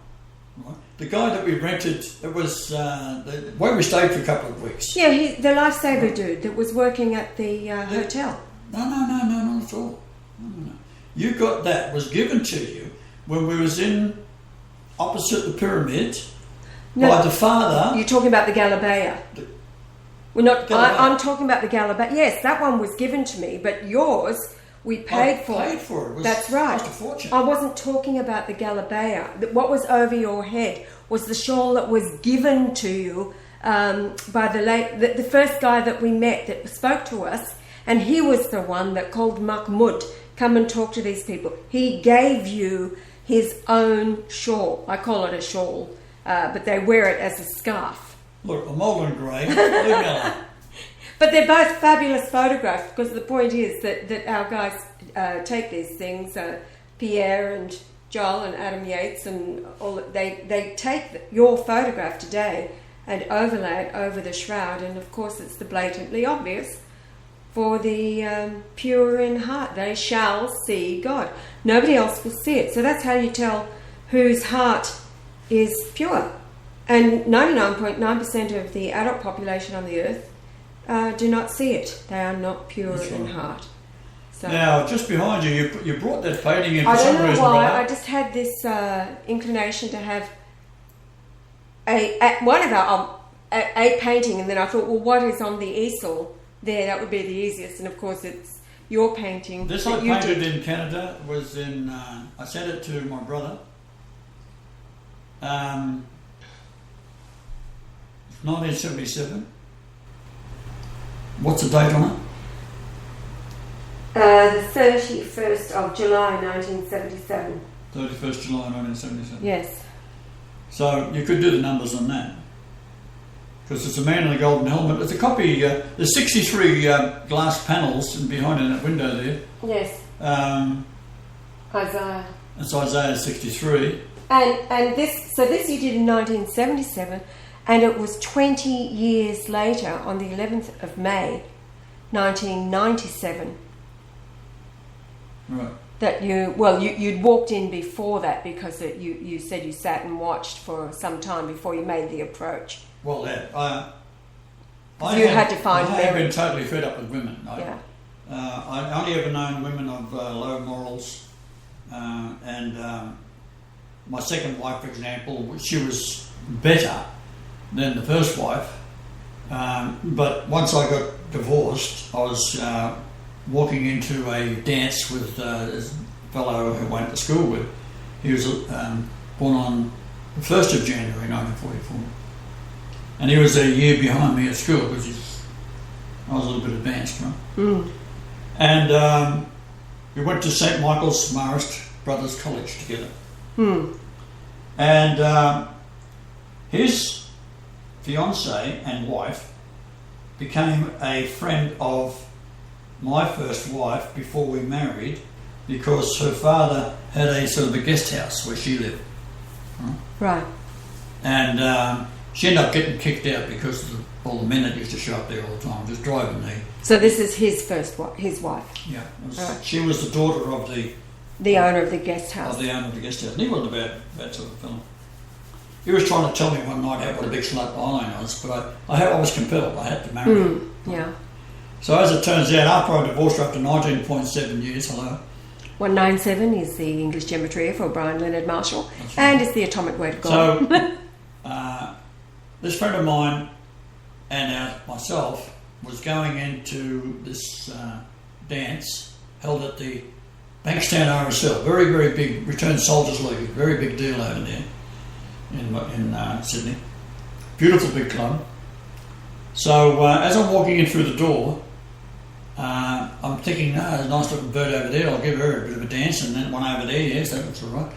Right? The guy that we rented, it was where we stayed for a couple of weeks. Yeah, the lifesaver dude that was working at the hotel. No, not at all. No. You got that, was given to you when we was in opposite the pyramid by the father. You're talking about the Galabea. We're not. Galabea. I'm talking about the Galabea. Yes, that one was given to me, but yours we paid for. Paid for it. It was, That's right. cost a fortune. I wasn't talking about the Galabea. What was over your head was the shawl that was given to you by the first guy that we met that spoke to us, and he was the one that called Mahmud, come and talk to these people. He gave you his own shawl. I call it a shawl, but they wear it as a scarf. Look, I'm old and grey. Leave me alone. But they're both fabulous photographs, because the point is that our guys take these things, Pierre and Joel and Adam Yates and all. They take your photograph today and overlay it over the shroud, and of course it's the blatantly obvious for the pure in heart. They shall see God. Nobody else will see it. So that's how you tell whose heart is pure. And 99.9% of the adult population on the earth do not see it. They are not pure in heart. So Now, just behind you, you brought that painting in for I some don't know reason. why. Right? I just had this inclination to have a painting, and then I thought, well, what is on the easel there? That would be the easiest. And of course, it's your painting. This that I you painted did. in Canada. Was in. I sent it to my brother. 1977. What's the date on it? The 31st of July, 1977. 31st July 1977. Yes. So you could do the numbers on that. because it's a man in a golden helmet. It's a copy. There's 63 glass panels behind in that window there. Yes. Isaiah. It's Isaiah 63. And this you did in 1977, and it was 20 years later, on the 11th of May, 1997. Right. That you'd walked in before that, because you said you sat and watched for some time before you made the approach. Well, I had to find I have been totally fed up with women. Yeah. I only ever known women of low morals, and my second wife, for example, she was better than the first wife, but once I got divorced, I was walking into a dance with this fellow who I went to school with. He was born on the 1st of January 1944, and he was a year behind me at school because I was a little bit advanced, right? Mm. And we went to St. Michael's Marist Brothers College together. Mm. And his fiancée and wife became a friend of my first wife before we married, because her father had a sort of a guest house where she lived. Right. And she ended up getting kicked out because of all the men that used to show up there all the time, just driving me. So this is his his wife. Yeah. Right. She was the daughter of the owner of the guest house. Of the owner of the guest house. And he wasn't a bad sort of fellow. He was trying to tell me one night what a big slut I was, but I was compelled. I had to marry her. Yeah. So as it turns out, after I divorced her after 19.7 years, 197 is the English gematria for Brian Leonard Marshall, and it's the atomic weight of God. So this friend of mine and myself was going into this dance held at the Bankstown RSL, very, very big, Returned Soldiers League, very big deal over there in Sydney. Beautiful big club. So as I'm walking in through the door, I'm thinking, there's a nice looking bird over there, I'll give her a bit of a dance, and then one over there, yes, that looks all right.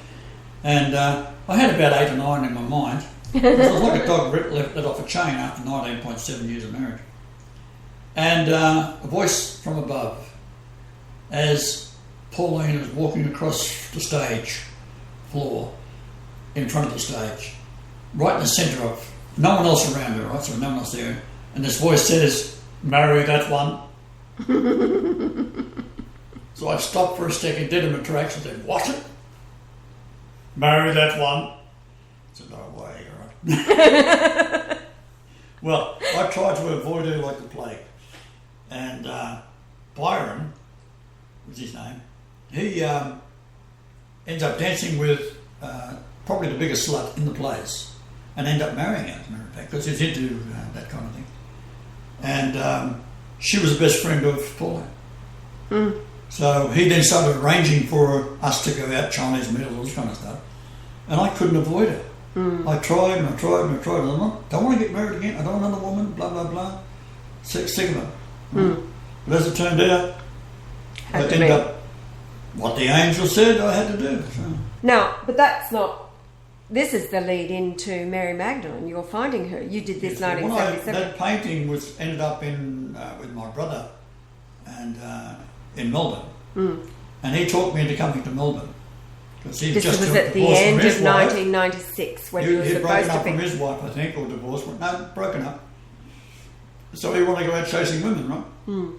And I had about 8 or 9 in my mind. It was like a dog let off a chain after 19.7 years of marriage. And a voice from above, as Pauline was walking across the stage floor, in front of the stage, right in the centre of, no one else around her, right, so no one else there, and this voice says, "Marry that one." So I stopped for a second, did a contraction, said, "What? Marry that one?" I said, "No way, all right." Well, I tried to avoid her like the plague. And Byron was his name. He ends up dancing with probably the biggest slut in the place, and end up marrying her, as a matter of fact, because he's into that kind of thing. And she was the best friend of Pauline. Mm. So he then started arranging for us to go out, Chinese meals, all this kind of stuff. And I couldn't avoid it. Mm. I tried and I tried and I tried. And I don't want to get married again. I don't want another woman, blah, blah, blah. Sick of it. Mm. But as it turned out, I ended up what the angel said I had to do. So. Now, but that's not... This is the lead into Mary Magdalene. You're finding her. You did this 1977. That painting ended up in with my brother and in Melbourne. Mm. And he talked me into coming to Melbourne. He this was at the end of 1996 when he was he'd supposed broken up to be... from his wife, I think, or divorced. No, broken up. So he wanted to go out chasing women, right? Mm.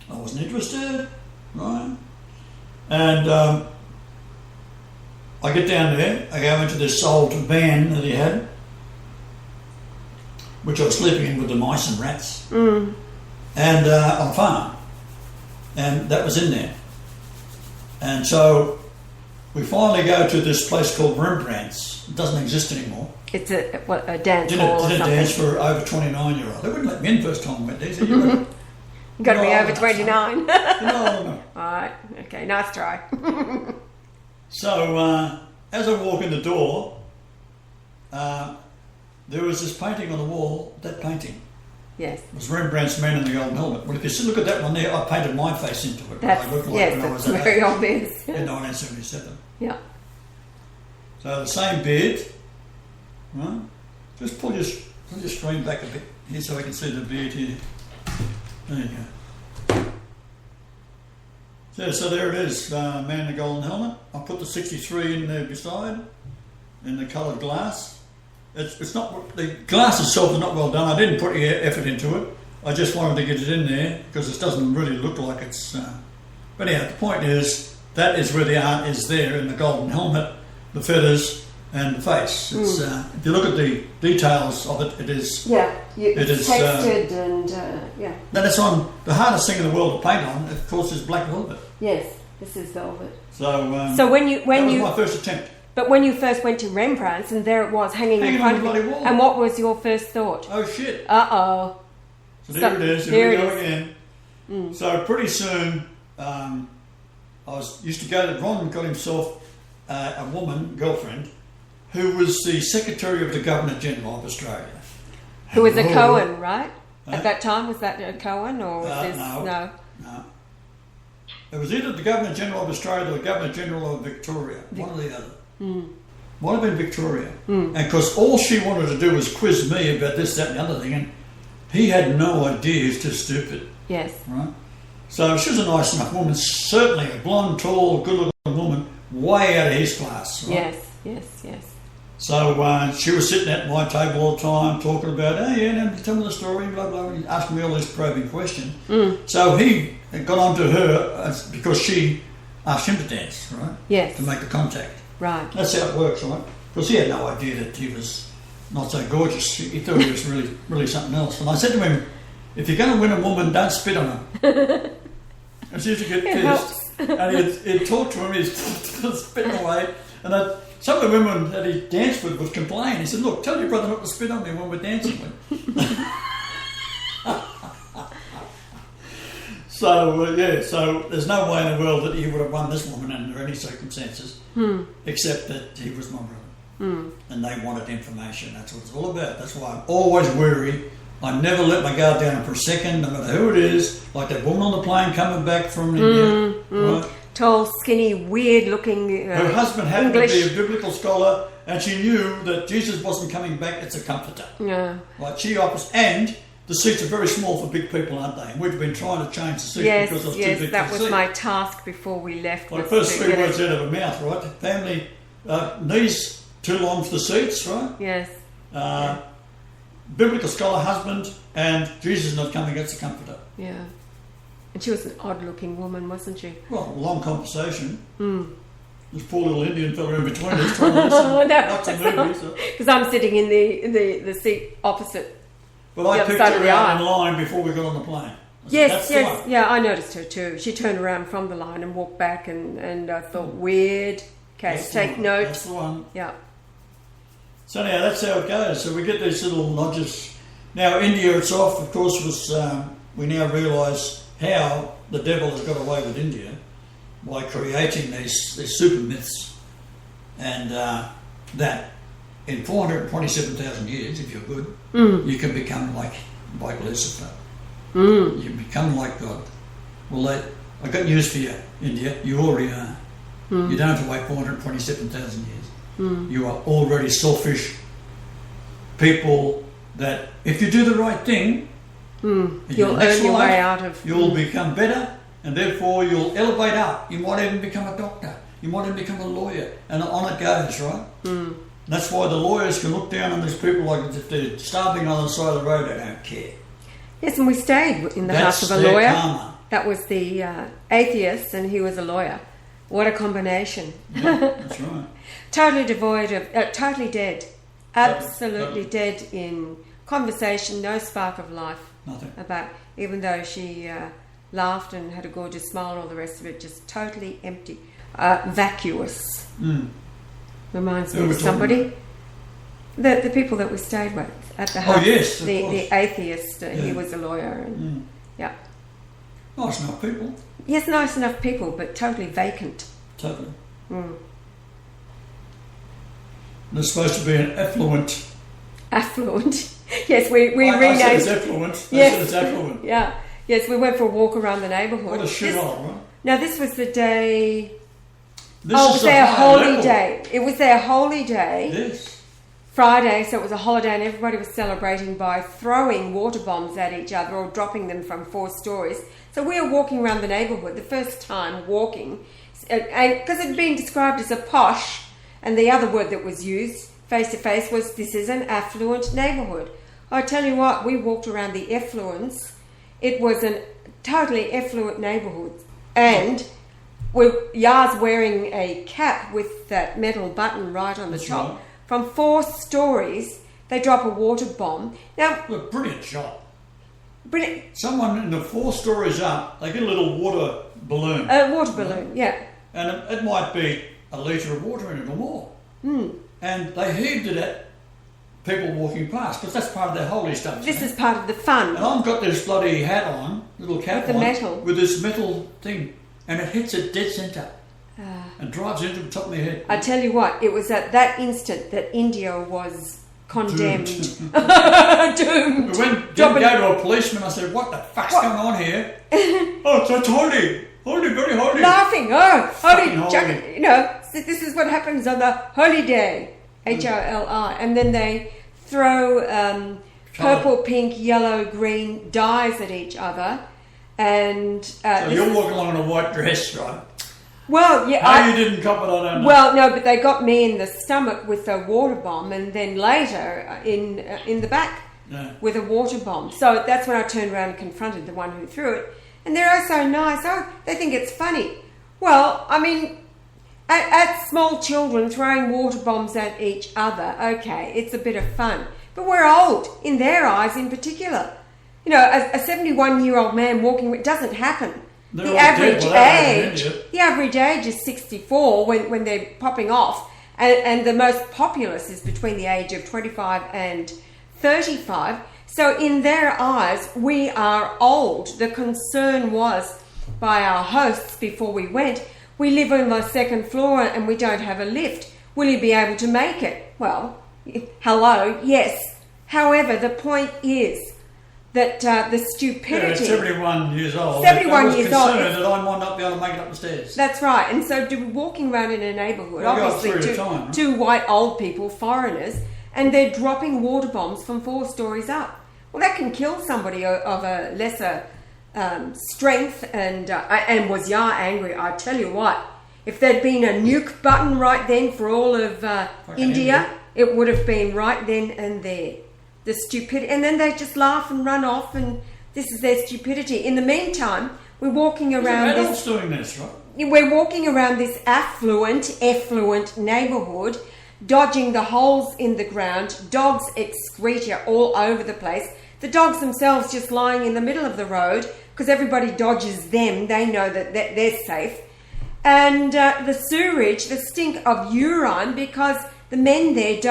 I wasn't interested, right? And I get down there, I go into this old van that he had, which I was sleeping in with the mice and rats, and on a farm, and that was in there. And so we finally go to this place called Rembrandt's. It doesn't exist annianymore. It's a dance hall or something. Did a dance for over 29-year-old. They wouldn't let me in first time I went there. Said, you got to be over 29. No. All right. Okay. Nice try. So as I walk in the door, there was this painting on the wall. That painting. Yes. It was Rembrandt's Man in the Golden Helmet. Well, if you still look at that one there, I painted my face into it. That's, I looked like yes, when I was that's very obvious. In 1977. Yeah. So the same beard, right? Just pull your I'll just screen back a bit here so I can see the beard here. There you go. So there it is, man in the golden helmet. I put the 63 in there beside, in the coloured glass. It's not, the glass itself is not well done. I didn't put any effort into it. I just wanted to get it in there because it doesn't really look like it's... But anyhow, the point is, that is where the art is there in the golden helmet, the feathers and the face. It's, if you look at the details of it, it is... Yeah, it is textured and, yeah. Then it's on, the hardest thing in the world to paint on, of course, is black velvet. Yes, this is velvet. So, so when that was my first attempt. But when you first went to Rembrandt's and there it was hanging in front on the of bloody you, wall. and what was your first thought? Oh shit. Uh-oh. So there it is, here we go again. Mm. So pretty soon, used to go to, Ron got himself a woman, girlfriend, who was the Secretary of the Governor-General of Australia. Who was a Cohen, right? At that time, was that a Cohen or was this... No. It was either the Governor-General of Australia or the Governor-General of Victoria, one or the other. Mm. Might have been Victoria. And because all she wanted to do was quiz me about this, that and the other thing, and he had no idea, he was too stupid. Yes. Right? So she was a nice enough woman, certainly a blonde, tall, good-looking woman, way out of his class. Right? Yes. So she was sitting at my table all the time talking about, oh yeah, now tell me the story, blah, blah, blah, asking me all these probing questions. So he got on to her because she asked him to dance, right? Yes. To make the contact. Right. That's how it works, right? Because he had no idea that he was not so gorgeous. He thought he was really something else. And I said to him, if you're going to win a woman, don't spit on her. And she used to get pissed. And he'd talk to him, he'd spitting away. And some of the women that he danced with would complain. He said, look, tell your brother not to spit on me when we're dancing with. So there's no way in the world that he would have won this woman under any circumstances, except that he was my brother. And they wanted information. That's what it's all about. That's why I'm always wary. I never let my guard down for a second, no matter who it is. Like that woman on the plane coming back from India. Right? Tall, skinny, weird-looking her husband happened English. to be a biblical scholar, and she knew that Jesus wasn't coming back. It's a comforter. Yeah. Like she offers, and the seats are very small for big people, aren't they? And we've been trying to change the seats because it was too big that for was the seat. my task before we left. Well, the first three words out of her mouth, right? Family, knees too long for the seats, right? Yes. Biblical scholar husband, and Jesus not coming, it's a comforter. Yeah. And she was an odd-looking woman, wasn't she? Well, long conversation. This poor little Indian fella in between us trying to listen. Lots of movies. Because I'm sitting in the seat opposite. But I picked her out in line before we got on the plane. Yes. Yeah, I noticed her too. She turned around from the line and walked back, and I thought, weird. Okay, take note. That's the one. Yeah. So anyhow, that's how it goes. So we get these little nudges. Now, India itself, of course, was we now realise how the devil has got away with India by creating these super myths, and that in 427,000 years, if you're good, you can become like Lucifer. You become like God. Well, I've got news for you, India. You already are. You don't have to wait 427,000 years. You are already selfish people that, if you do the right thing, you'll earn your way out of... You'll become better, and therefore you'll elevate up. You might even become a doctor. You might even become a lawyer. And on it goes, right? That's why the lawyers can look down on these people like if they're starving on the side of the road, they don't care. Yes, and we stayed in the house of a lawyer. Karma. That was the atheist, and he was a lawyer. What a combination. Yeah, that's right. Totally devoid of... totally dead. Absolutely dead in conversation, no spark of life. Nothing. About, even though she laughed and had a gorgeous smile and all the rest of it, just totally empty. Vacuous. Reminds me of somebody. The people that we stayed with at the house. Oh, yes, the atheist, he was a lawyer. And, yeah. Nice enough people. Yes, nice enough people, but totally vacant. Totally. There's supposed to be an affluent. Affluent. Yes, we renamed. I said it's affluent. Yes. I said it's affluent. Yeah. Yes, we went for a walk around the neighbourhood. What a shit on, right? Now, this was the day... This it is was their high holy level. day. It was their holy day. Yes. Friday, so it was a holiday, and everybody was celebrating by throwing water bombs at each other or dropping them from 4 stories. So we were walking around the neighbourhood, the first time walking, and because it had been described as a posh, and the other word that was used face to face was, this is an affluent neighbourhood. I tell you what, we walked around the effluence. It was a totally effluent neighbourhood, and Yar's wearing a cap with that metal button right on the top. Right. From 4 stories, they drop a water bomb. Now, Look, brilliant shot. brilliant, Someone in the 4 stories up, they get a little water balloon. a water balloon, yeah. And it might be a litre of water in it or more. And they heaved it at people walking past, because that's part of their holy stuff. This is part of the fun. And I've got this bloody hat on, little cap With the on, metal. with this metal thing, and it hits it dead centre and drives into the top of my head. I tell you what, it was at that instant that India was condemned. Doomed. We didn't Dropping- go to a policeman. I said, "What the fuck's going on here?" Oh, it's holy, very holy. Laughing, holy, Fucking holy. so this is what happens on the holy day, HOLI, and then they throw purple, pink, yellow, green dyes at each other, and So you're walking along in a white dress, right? well, yeah, How you didn't cop it, I don't know. well, no, but they got me in the stomach with a water bomb, and then later in the back Yeah. with a water bomb. So that's when I turned around and confronted the one who threw it. And they're oh so nice. Oh, they think it's funny. Well, I mean, at small children throwing water bombs at each other, okay, it's a bit of fun. But we're old, in their eyes in particular. You know, a 71-year-old man walking, it doesn't happen. They're The all average dead by that age, age, isn't it? the average age is 64 when they're popping off, and the most populous is between the age of 25 and 35. So in their eyes, we are old. The concern was by our hosts before we went, we live on the 2nd floor and we don't have a lift. Will you be able to make it? Well, hello, yes. However, the point is that the Yeah, stupidity... it's 71 years old. 71 I was years old. concerned that I might not be able to make it up the stairs. That's right. And so walking around in a neighbourhood, Well, you got obviously 3 at a time, right? 2 white old people, foreigners, and they're dropping water bombs from 4 stories up. Well, that can kill somebody of a lesser strength. And was Yar angry? I tell you what, if there'd been a nuke button right then for all of India, it would have been right then and there. The stupidity, and then they just laugh and run off, and this is their stupidity. In the meantime, we're walking around There's this. adults doing this, right? We're walking around this effluent neighbourhood, dodging the holes in the ground, dogs excreta all over the place. The dogs themselves just lying in the middle of the road because everybody dodges them. They know that they're safe. And the sewerage, the stink of urine, because the men there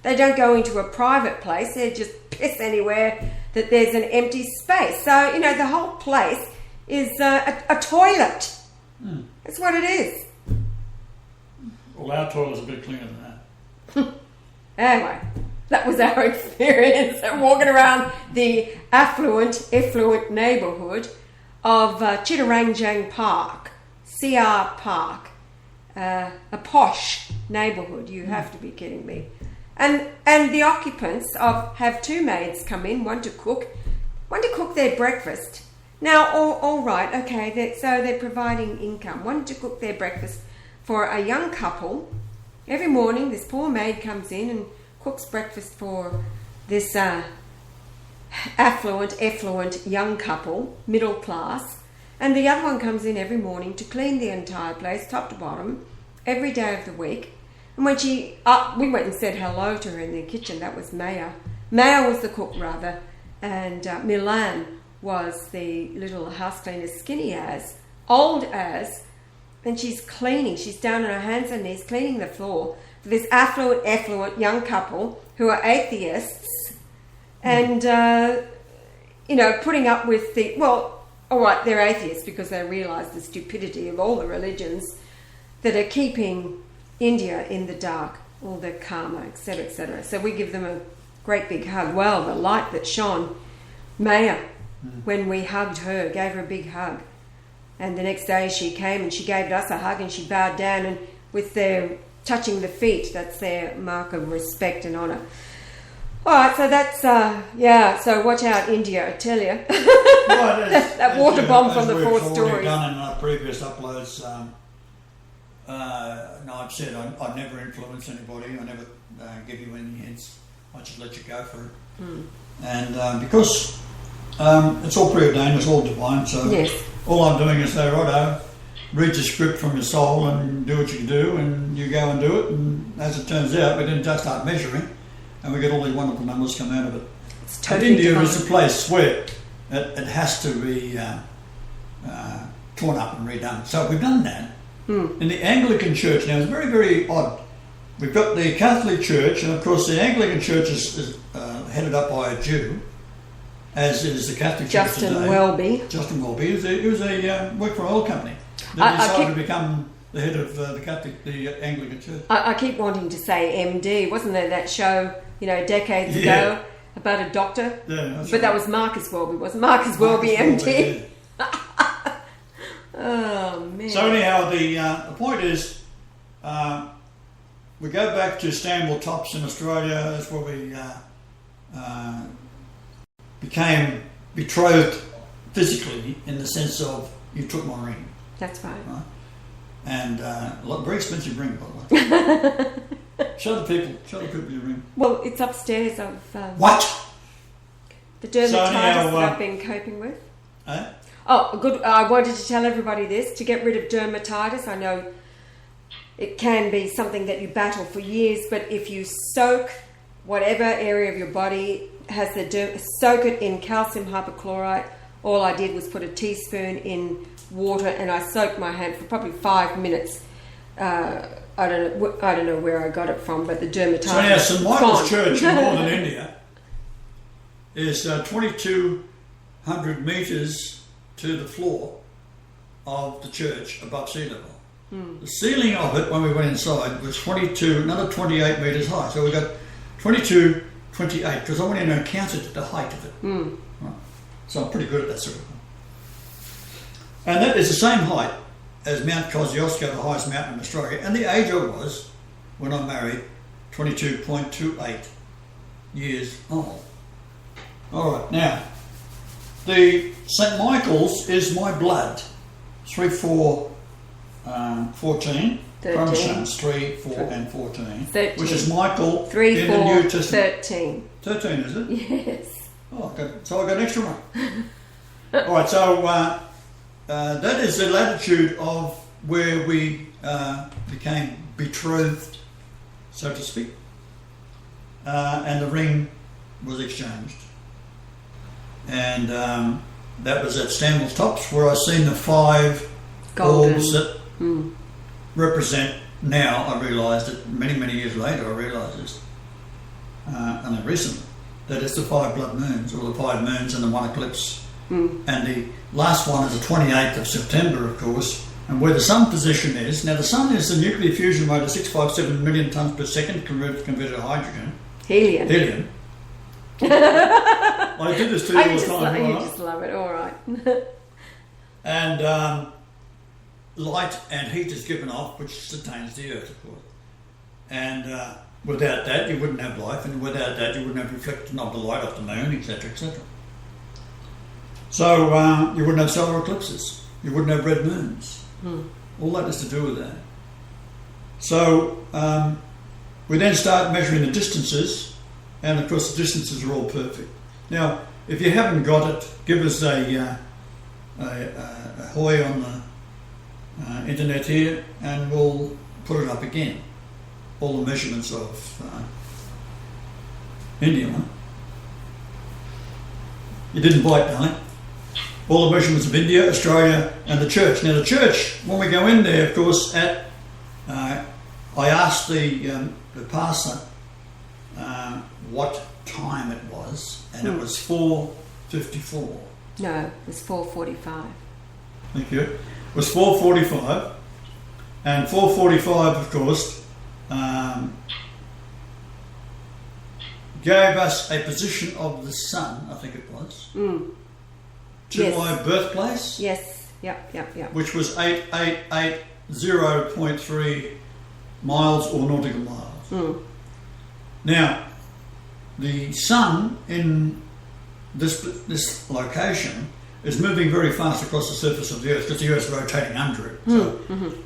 they don't go into a private place. They just piss anywhere that there's an empty space. So, the whole place is a toilet. That's what it is. Well, our toilet's a bit cleaner than that. Anyway, that was our experience of walking around the effluent neighbourhood of Chittaranjang Park, CR Park, a posh neighbourhood. You have to be kidding me. And the occupants have 2 maids come in, one to cook their breakfast. Now, all right, okay, so they're providing income. One to cook their breakfast for a young couple. Every morning, this poor maid comes in and cooks breakfast for this affluent young couple, middle class. And the other one comes in every morning to clean the entire place, top to bottom, every day of the week. And when we went and said hello to her in the kitchen. That was Maya. Maya was the cook, rather, and Milan was the little house cleaner, skinny as, old as, and she's cleaning. She's down on her hands and knees cleaning the floor for this affluent young couple who are atheists, and putting up with all right, they're atheists because they realise the stupidity of all the religions that are keeping India in the dark, all the karma, etc., etc. So we give them a great big hug. Well, the light that shone, Maya, when we hugged her, gave her a big hug. And the next day she came and she gave us a hug and she bowed down, and with their touching the feet. That's their mark of respect and honour. All right, so that's, so watch out, India, I tell you. Right, that water bomb from the we've 4 already stories. done in our previous uploads. I've said I never influence anybody. I never give you any hints. I just let you go for it. And because it's all preordained, it's all divine, so Yes. all I'm doing is say, righto, read the script from your soul and do what you can do, and you go and do it. And as it turns out, we didn't just start measuring, and we get all these wonderful numbers come out of it. It's And totally India divine. is a place where it has to be torn up and redone. So we've done that. In the Anglican Church, now it's very, very odd. We've got the Catholic Church, and of course the Anglican Church is headed up by a Jew, as is the Catholic Church Justin today. Welby. Justin Welby. He was a worked for an oil company. Then I decided keep- to become the head of the Anglican Church. I keep wanting to say MD. Wasn't there that show, decades Yeah. ago about a doctor? Yeah, that's But that right. was Marcus Welby, wasn't Marcus Welby Marcus MD? Welby, yeah. Oh, man. So anyhow, the point is, we go back to Stanwell Tops in Australia. That's where we became betrothed physically, in the sense of you took my ring, That's right. right? And very expensive ring, by the way. Show the people your ring. Well, it's upstairs of What? the dermatitis So anyhow, that I've been coping with. Eh? Oh, good. I wanted to tell everybody this. To get rid of dermatitis, I know it can be something that you battle for years, but if you soak whatever area of your body has the soak it in calcium hypochlorite. All I did was put a teaspoon in water and I soaked my hand for probably 5 minutes. I don't know where I got it from, but the dermatitis. So now, St Michael's gone. Church in northern India is 2,200 metres to the floor of the church above sea level. The ceiling of it, when we went inside, was another 28 metres high. So we got 22, 28, because I went in and counted the height of it. Right? So I'm pretty good at that sort of thing. And that is the same height as Mount Kosciuszko, the highest mountain in Australia. And the age I was, when I married, 22.28 years old. All right, now, the St. Michael's is my blood. 3, 4, 14. 13. Chromosomes 3, 4 and 14. 13. Which is Michael 3, in 4, the New Testament. 13. 13, is it? Yes. Oh, so I got an extra one. All right, so that is the latitude of where we became betrothed, so to speak, and the ring was exchanged. And that was at Stanwell's Tops, where I seen the 5 Golden. orbs that represent, now I realised it, many, many years later I realised this, only recently, that it's the 5 blood moons, or the 5 moons and the 1 eclipse. And the last one is the 28th of September, of course, and where the sun position is. Now the sun is the nuclear fusion rate of 657 million tonnes per second converted to hydrogen. Helium. I do this to you all You the time. you right? just love it. All right. And light and heat is given off, which sustains the earth, of course. And without that, you wouldn't have life, and without that, you wouldn't have reflection of the light off the moon, etc., etc. So you wouldn't have solar eclipses. You wouldn't have red moons. All that is to do with that. So we then start measuring the distances, and of course the distances are all perfect. Now, if you haven't got it, give us a hoy on the internet here, and we'll put it up again. All the measurements of India. Huh? You didn't bite, darling. All the measurements of India, Australia, and the church. Now, the church, when we go in there, of course, I asked the pastor what time it was, and it was 4:54. No, it was 4:45. Thank you. It was 4:45, and 4:45, of course, gave us a position of the sun, I think it was, to Yes. my birthplace, Yes. Yep. which was 8880.3 miles or nautical miles. Now, the sun in this location is moving very fast across the surface of the Earth because the Earth's rotating under it. So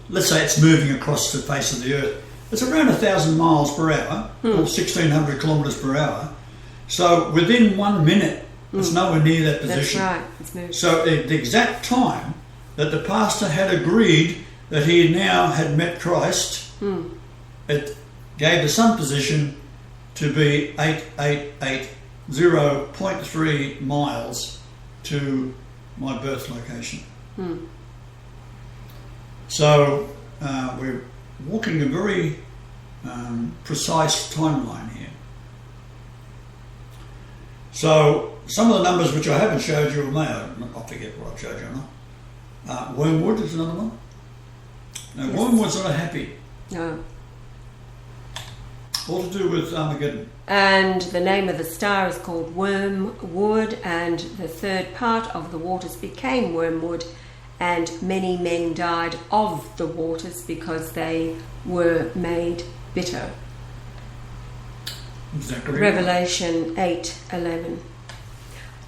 let's say it's moving across the face of the Earth. It's around 1,000 miles per hour, or 1,600 kilometres per hour. So within 1 minute, it's nowhere near that position. That's right. It's moving. So the exact time that the pastor had agreed that he now had met Christ, it gave the sun position to be 8,880.3 miles to my birth location. So we're walking a very precise timeline here. So some of the numbers which I haven't showed you, or may I forget what I've showed you or not. Wormwood is another one. Now, Yes. Wormwood's not happy. No. All to do with Armageddon. And the name of the star is called Wormwood, and the third part of the waters became wormwood, and many men died of the waters because they were made bitter. Exactly. Revelation 8:11.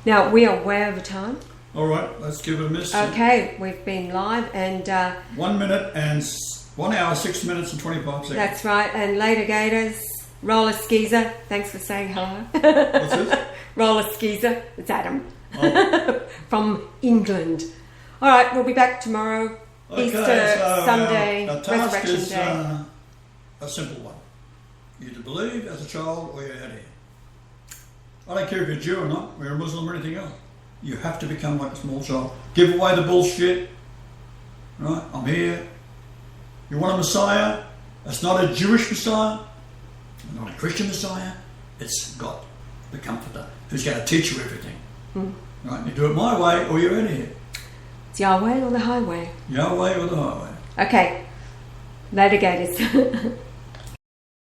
Now, we are way over time. All right, let's give it a miss. Okay, we've been live, and 1 minute and 1 hour, 6 minutes and 25 seconds. that's right. And later, Gators, Roller Skeezer, thanks for saying hello. What's this? Roller Skeezer, it's Adam Oh. from England. All right, we'll be back tomorrow. Okay, Easter so Sunday, our task Resurrection is Day. a simple one. You either believe as a child or you're out of here. I don't care if you're Jew or not, or you're a Muslim or anything else. You have to become like a small child. Give away the bullshit. Right? I'm here. You want a Messiah? It's not a Jewish Messiah. It's not a Christian Messiah. It's God, the Comforter, who's going to teach you everything. Right? You do it my way or you're out of here. It's Yahweh or the highway. Yahweh or the highway. Okay, later, Gators.